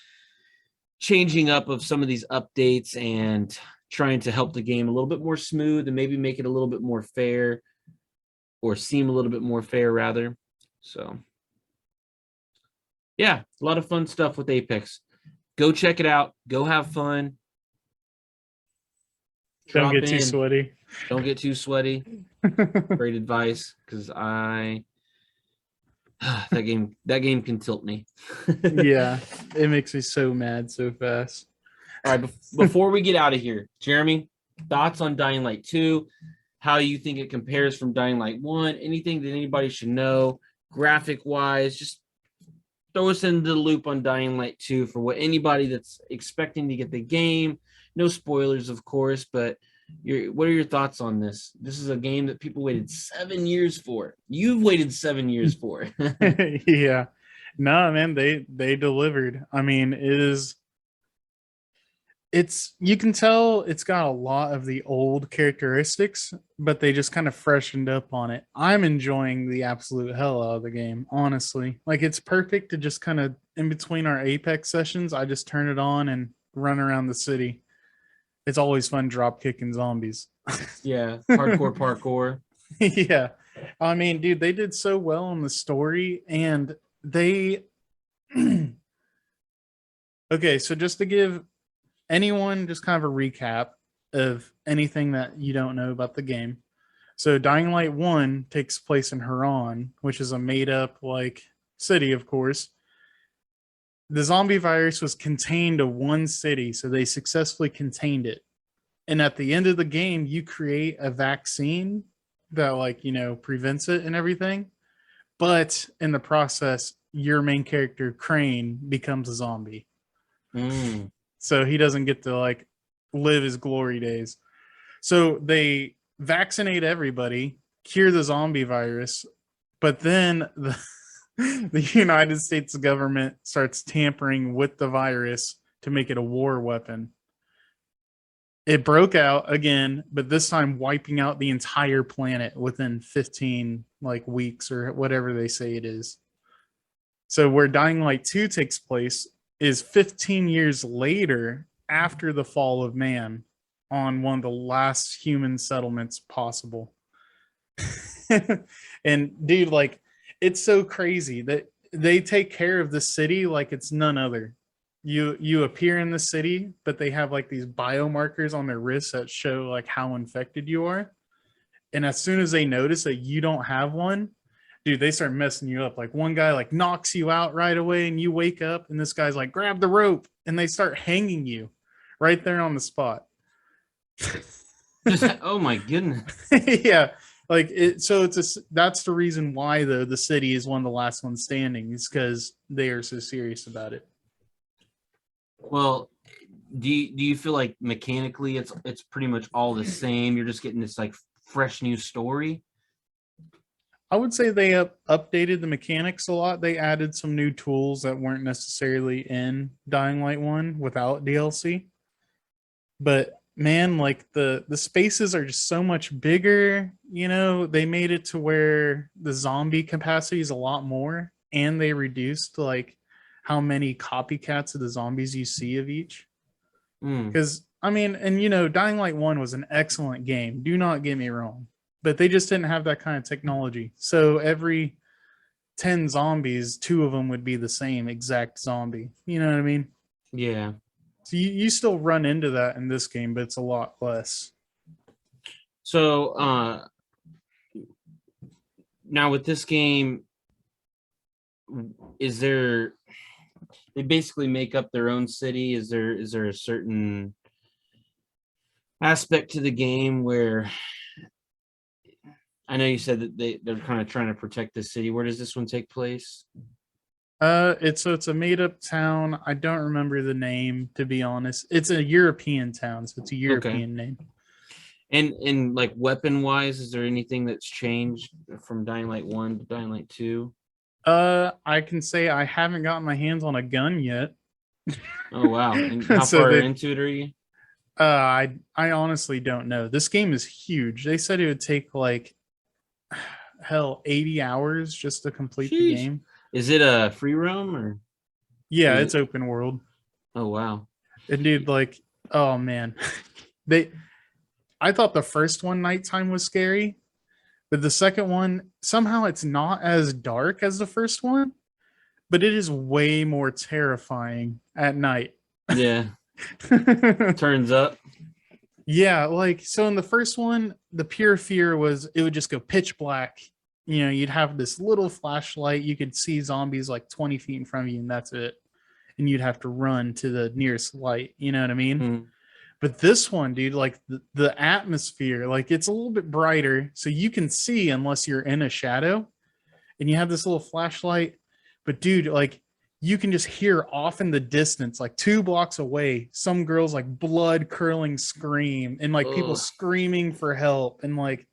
changing up of some of these updates and trying to help the game a little bit more smooth and maybe make it a little bit more fair, or seem a little bit more fair rather. So yeah, a lot of fun stuff with Apex. Go check it out. Go have fun. Don't get too sweaty. Don't get too sweaty. Great advice, because that game can tilt me. Yeah, it makes me so mad so fast. All right, before we get out of here, Jeremy, thoughts on Dying Light 2, how you think it compares from Dying Light 1, anything that anybody should know, graphic-wise, just throw us into the loop on Dying Light 2 for what anybody that's expecting to get the game. No spoilers, of course, but what are your thoughts on this? This is a game that people waited 7 years for. You've waited 7 years for. Yeah. No, man, they delivered. I mean, you can tell it's got a lot of the old characteristics, but they just kind of freshened up on it. I'm enjoying the absolute hell out of the game, honestly. Like, it's perfect to just kind of, in between our Apex sessions, I just turn it on and run around the city. It's always fun drop kicking zombies. Yeah, hardcore parkour. Yeah. I mean, dude, they did so well in the story, and they okay, so just to give anyone just kind of a recap of anything that you don't know about the game. So Dying Light 1 takes place in Haran, which is a made up like city, of course. The zombie virus was contained to one city, so they successfully contained it. And at the end of the game, you create a vaccine that like, prevents it and everything. But in the process, your main character, Crane, becomes a zombie. So he doesn't get to like live his glory days. So they vaccinate everybody, cure the zombie virus, but then the United States government starts tampering with the virus to make it a war weapon. It broke out again, but this time wiping out the entire planet within 15 like weeks or whatever they say it is. So where Dying Light 2 takes place is 15 years later after the fall of man on one of the last human settlements possible. And dude, like, it's so crazy that they take care of the city like it's none other. You appear in the city, but they have like these biomarkers on their wrists that show like how infected you are. And as soon as they notice that you don't have one, dude, they start messing you up. Like one guy like knocks you out right away and you wake up and this guy's like, grab the rope, and they start hanging you right there on the spot. Oh my goodness. Yeah. Like it, so that's the reason why though the city is one of the last ones standing, is because they are so serious about it. Well, do you feel like mechanically it's pretty much all the same? You're just getting this like fresh new story? I would say they updated the mechanics a lot. They added some new tools that weren't necessarily in Dying Light 1 without DLC. But man, like the spaces are just so much bigger. They made it to where the zombie capacity is a lot more, and they reduced like how many copycats of the zombies you see of each. Because I mean, and Dying Light 1 was an excellent game. Do not get me wrong. But they just didn't have that kind of technology. So every 10 zombies, 2 of them would be the same exact zombie. You know what I mean? Yeah. So you still run into that in this game, but it's a lot less. So now with this game, is there, they basically make up their own city? Is there a certain aspect to the game where, I know you said that they're kind of trying to protect the city. Where does this one take place? It's a made up town. I don't remember the name, to be honest. It's a European town, so it's a European name. And like weapon wise, is there anything that's changed from Dying Light 1 to Dying Light 2? I can say I haven't gotten my hands on a gun yet. Oh wow. And how So far into it are you? I honestly don't know. This game is huge. They said it would take like hell 80 hours just to complete the game. Is it a free roam or? Yeah, it's open world. Oh wow. And dude, like, oh man. I thought the first one nighttime was scary, but the second one, somehow it's not as dark as the first one, but it is way more terrifying at night. Yeah. Turns up. Yeah, like, so in the first one, the pure fear was it would just go pitch black. You'd have this little flashlight. You could see zombies like 20 feet in front of you, and that's it. And you'd have to run to the nearest light. You know what I mean? Mm. But this one, dude, like the atmosphere, like it's a little bit brighter, so you can see unless you're in a shadow, and you have this little flashlight. But dude, like you can just hear off in the distance, like 2 blocks away, some girls like blood curdling scream and like people screaming for help. And like,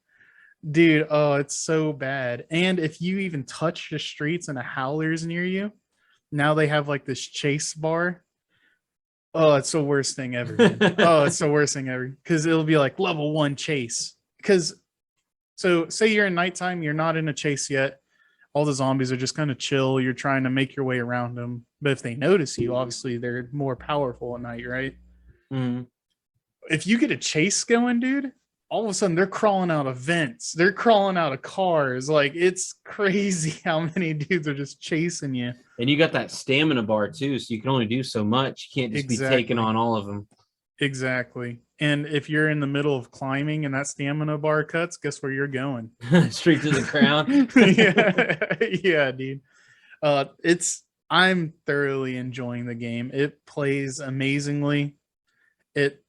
dude, oh, it's so bad. And if you even touch the streets and a howler's near you, now they have like this chase bar. Oh, it's the worst thing ever. Oh, it's the worst thing ever. Because it'll be like level 1 chase. Because so say you're in nighttime, you're not in a chase yet. All the zombies are just kind of chill. You're trying to make your way around them. But if they notice you, obviously they're more powerful at night, right? Mm. If you get a chase going, dude, all of a sudden they're crawling out of vents, they're crawling out of cars. Like, it's crazy how many dudes are just chasing you. And you got that stamina bar too, so you can only do so much. You can't just be taking on all of them. Exactly. And if you're in the middle of climbing and that stamina bar cuts, guess where you're going? Straight to the ground. Yeah, dude. I'm thoroughly enjoying the game. It plays amazingly. It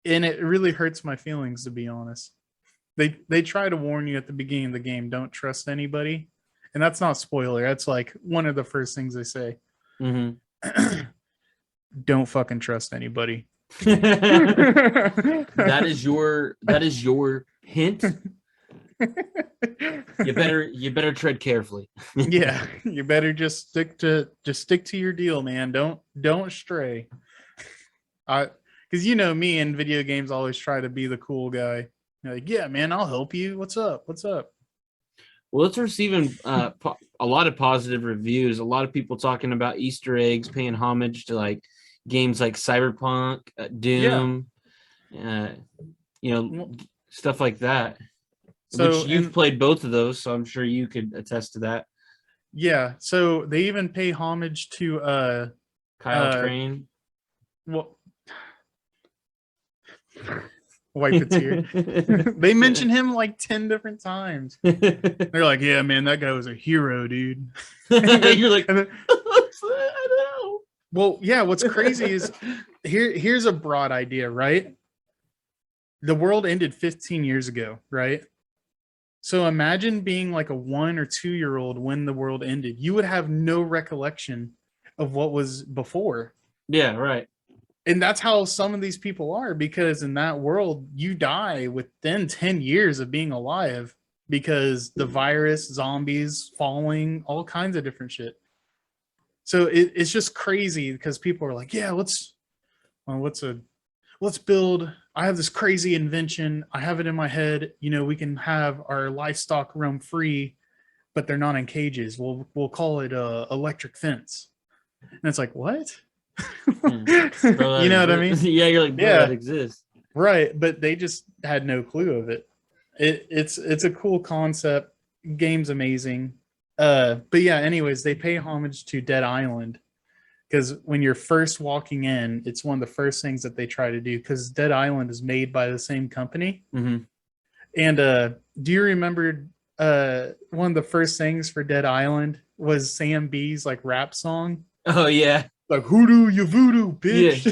really hurts my feelings, to be honest. They try to warn you at the beginning of the game, don't trust anybody. And that's not spoiler. That's like one of the first things they say. Mm-hmm. Don't fucking trust anybody. That is your hint. You better tread carefully. Yeah, you better just stick to your deal, man. Don't stray. Because you know me, in video games, always try to be the cool guy. You're like, yeah, man, I'll help you. What's up? Well, it's receiving a lot of positive reviews. A lot of people talking about Easter eggs, paying homage to like games like Cyberpunk, Doom, stuff like that. So, which you've played both of those, so I'm sure you could attest to that. Yeah. So they even pay homage to Kyle Train. Well, wipe a tear. They mention him like 10 different times. They're like, yeah, man, that guy was a hero, dude. You're like, I know. Well, yeah, what's crazy is here's a broad idea, right? The world ended 15 years ago, right? So imagine being like a 1 or 2 year old when the world ended. You would have no recollection of what was before. Yeah, right. And that's how some of these people are, because in that world, you die within 10 years of being alive because the virus, zombies, falling, all kinds of different shit. So it's just crazy because people are like, yeah, let's build. I have this crazy invention. I have it in my head. You know, we can have our livestock roam free, but they're not in cages. We'll call it electric fence. And it's like, what? Bro, you know what I mean? Yeah, you're like, bro, that exists. Right, but they just had no clue of it. It's a cool concept. Game's amazing. But yeah, anyways, they pay homage to Dead Island, because when you're first walking in, it's one of the first things that they try to do, because Dead Island is made by the same company. Mm-hmm. And do you remember one of the first things for Dead Island was Sam B's like rap song? Oh yeah. Like, hoodoo, you voodoo, bitch.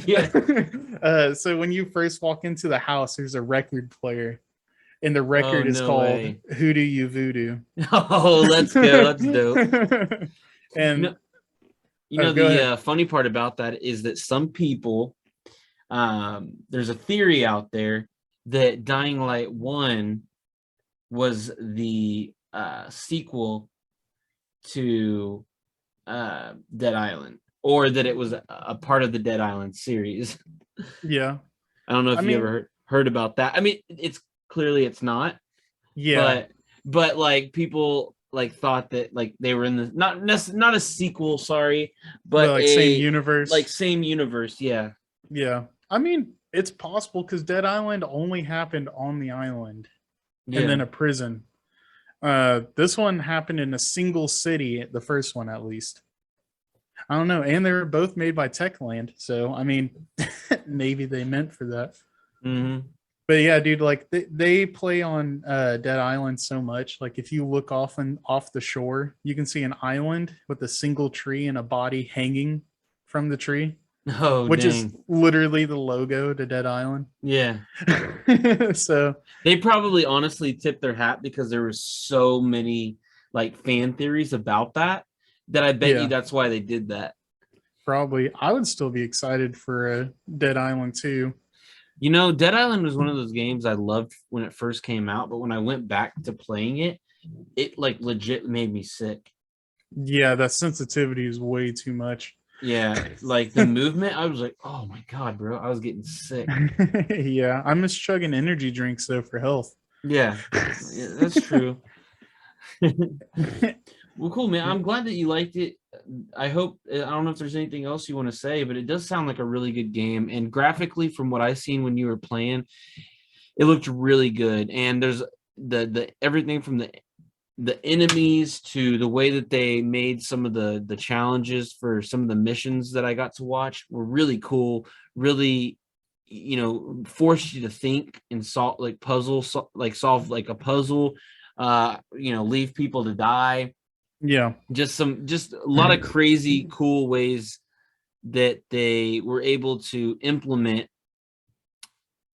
Yeah. So when you first walk into the house, there's a record player, and the record is called Hoodoo You Voodoo. Oh, let's go. That's dope. And the funny part about that is that some people, there's a theory out there that Dying Light 1 was the sequel to Dead Island, or that it was a part of the Dead Island series. Yeah. I don't know if you ever heard about that. I mean, it's not. Yeah. But like people like thought that like they were in the not a sequel, sorry, but like same universe. Like same universe, yeah. Yeah. I mean, it's possible because Dead Island only happened on the island and then a prison. This one happened in a single city, the first one at least. I don't know. And they were both made by Techland. So, I mean, maybe they meant for that. Mm-hmm. But yeah, dude, like they play on Dead Island so much. Like if you look off the shore, you can see an island with a single tree and a body hanging from the tree. Oh, which is literally the logo to Dead Island. Yeah. So they probably honestly tipped their hat because there were so many like fan theories about that I bet you that's why they did that. Probably. I would still be excited for Dead Island 2. You know, Dead Island was one of those games I loved when it first came out, but when I went back to playing it, it like legit made me sick. Yeah, that sensitivity is way too much. Yeah, like the movement, I was like, oh my god, bro, I was getting sick. Yeah, I miss chugging energy drinks though for health. Yeah that's true. Well, cool, man. I'm glad that you liked it. I don't know if there's anything else you want to say, but it does sound like a really good game. And graphically, from what I've seen when you were playing, it looked really good. And there's the everything from the enemies to the way that they made some of the challenges for some of the missions that I got to watch were really cool, really, forced you to think and solve like solve like a puzzle, leave people to die. Yeah. Just a lot of crazy cool ways that they were able to implement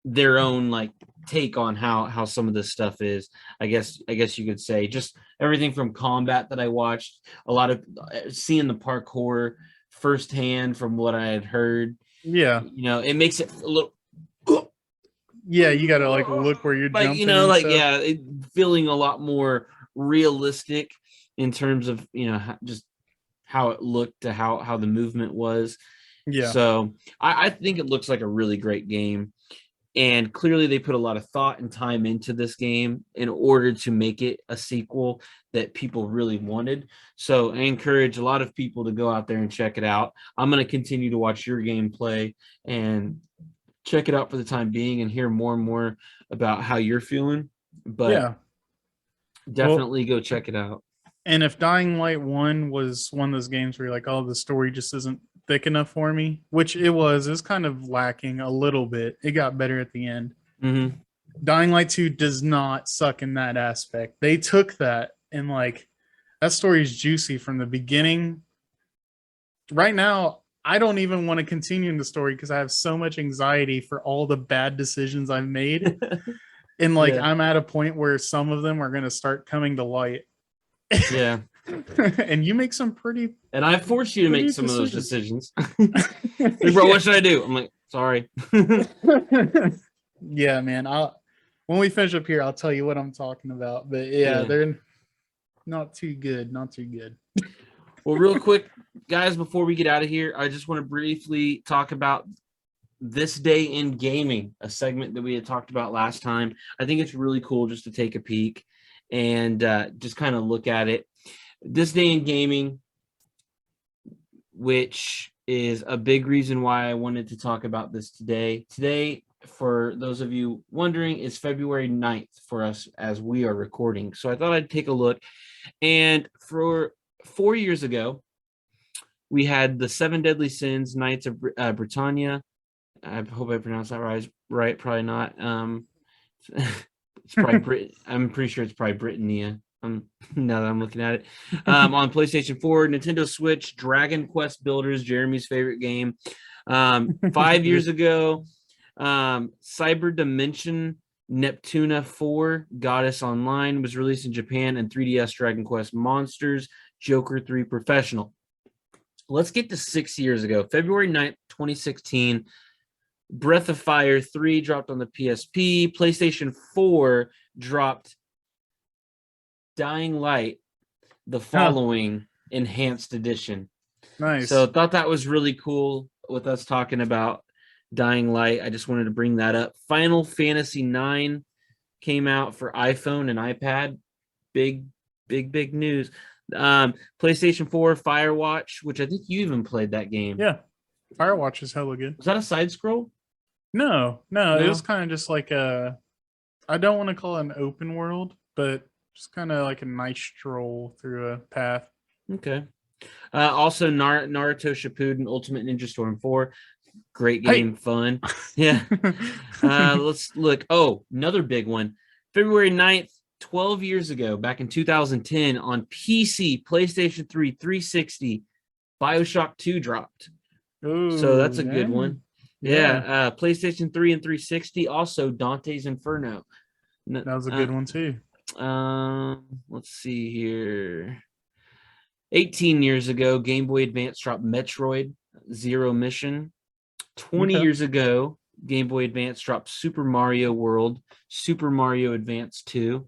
their own like take on how some of this stuff is. I guess you could say just everything from combat that I watched, a lot of seeing the parkour firsthand from what I had heard. Yeah. It makes it a little Yeah, you gotta like look where you're like jumping and stuff. feeling a lot more realistic in terms of just how it looked to how the movement was. Yeah. So I think it looks like a really great game. And clearly they put a lot of thought and time into this game in order to make it a sequel that people really wanted. So I encourage a lot of people to go out there and check it out. I'm going to continue to watch your gameplay and check it out for the time being and hear more and more about how you're feeling. But Yeah, definitely go check it out. And if Dying Light 1 was one of those games where you're like, oh, the story just isn't thick enough for me, which it was kind of lacking a little bit. It got better at the end. Mm-hmm. Dying Light 2 does not suck in that aspect. They took that and like, that story is juicy from the beginning. Right now, I don't even want to continue in the story because I have so much anxiety for all the bad decisions I've made. And like, I'm at a point where some of them are going to start coming to light. Yeah. And you make some pretty, and I forced you to make some of those decisions. Like, bro, what should I do? I'm like, sorry. Yeah, man. When we finish up here, I'll tell you what I'm talking about. But yeah, they're not too good. Not too good. Well, real quick, guys, before we get out of here, I just want to briefly talk about This Day in Gaming, a segment that we had talked about last time. I think it's really cool just to take a peek and just kind of look at it. This Day in Gaming, which is a big reason why I wanted to talk about this today. Today, for those of you wondering, is February 9th for us as we are recording. So I thought I'd take a look. And for 4 years ago, we had the 7 Deadly Sins, Knights of Britannia. I hope I pronounced that right. Probably not. It's probably I'm pretty sure it's probably Britannia. Now that I'm looking at it. On PlayStation 4, Nintendo Switch, Dragon Quest Builders, Jeremy's favorite game. 5 years ago, Cyber Dimension Neptuna 4 Goddess Online was released in Japan, and 3DS Dragon Quest Monsters Joker 3 Professional. Let's get to 6 years ago, February 9th, 2016. Breath of Fire 3 dropped on the PSP. PlayStation 4 dropped Dying Light, the following enhanced edition. Nice. So thought that was really cool with us talking about Dying Light. I just wanted to bring that up. Final Fantasy 9 came out for iPhone and iPad. Big news. PlayStation 4 Firewatch, which I think you even played that game. Yeah. Firewatch is hella good. Was that a side scroll? No. It was kind of just like I don't want to call it an open world, but just kind of like a nice stroll through a path. Okay. Also, Naruto Shippuden Ultimate Ninja Storm 4. Great game, fun. Yeah. Let's look. Oh, another big one. February 9th, 12 years ago, back in 2010, on PC, PlayStation 3, 360, Bioshock 2 dropped. Ooh, so that's a good one. Yeah. PlayStation 3 and 360, also Dante's Inferno. That was a good one too. Let's see here. 18 years ago, Game Boy Advance dropped Metroid Zero Mission. 20 years ago, Game Boy Advance dropped Super Mario World, Super Mario Advance 2.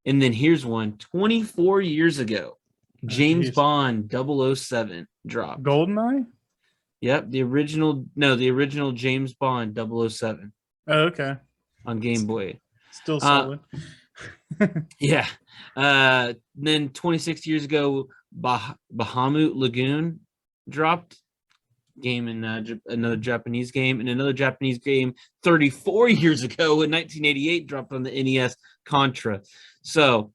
And then here's one. 24 years ago, James Bond 007 dropped. GoldenEye? Yep, the original James Bond 007. Oh, okay. On Game Boy. Still solid. Yeah. Then 26 years ago, Bahamut Lagoon dropped. game in another Japanese game, and another Japanese game 34 years ago in 1988 dropped on the NES, Contra. So,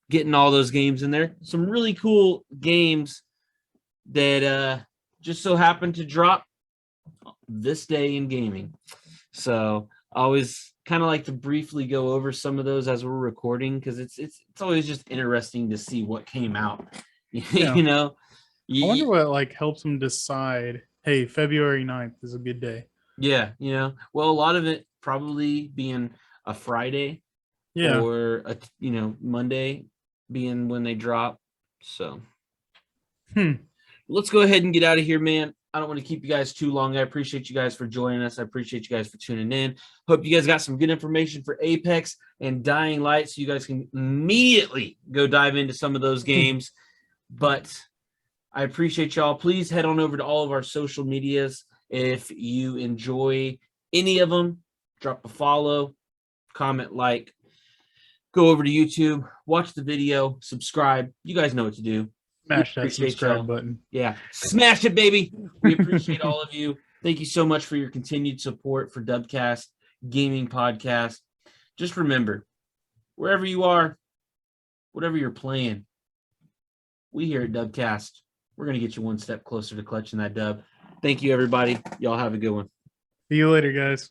getting all those games in there. Some really cool games that just so happened to drop this day in gaming. So I always kind of like to briefly go over some of those as we're recording, because it's always just interesting to see what came out. Yeah. I wonder what helps them decide, hey, February 9th is a good day. Yeah, well, a lot of it probably being a Friday, or a Monday being when they drop. So let's go ahead and get out of here, man. I don't want to keep you guys too long. I appreciate you guys for joining us. I appreciate you guys for tuning in. Hope you guys got some good information for Apex and Dying Light, so you guys can immediately go dive into some of those games. But I appreciate y'all. Please head on over to all of our social medias. If you enjoy any of them, drop a follow, comment, like, go over to YouTube, watch the video, subscribe. You guys know what to do. Smash that subscribe button. Yeah, smash it, baby. We appreciate all of you. Thank you so much for your continued support for Dubkast Gaming Podcast. Just remember, wherever you are, whatever you're playing, we here at Dubkast, we're going to get you one step closer to clutching that dub. Thank you, everybody. Y'all have a good one. See you later, guys.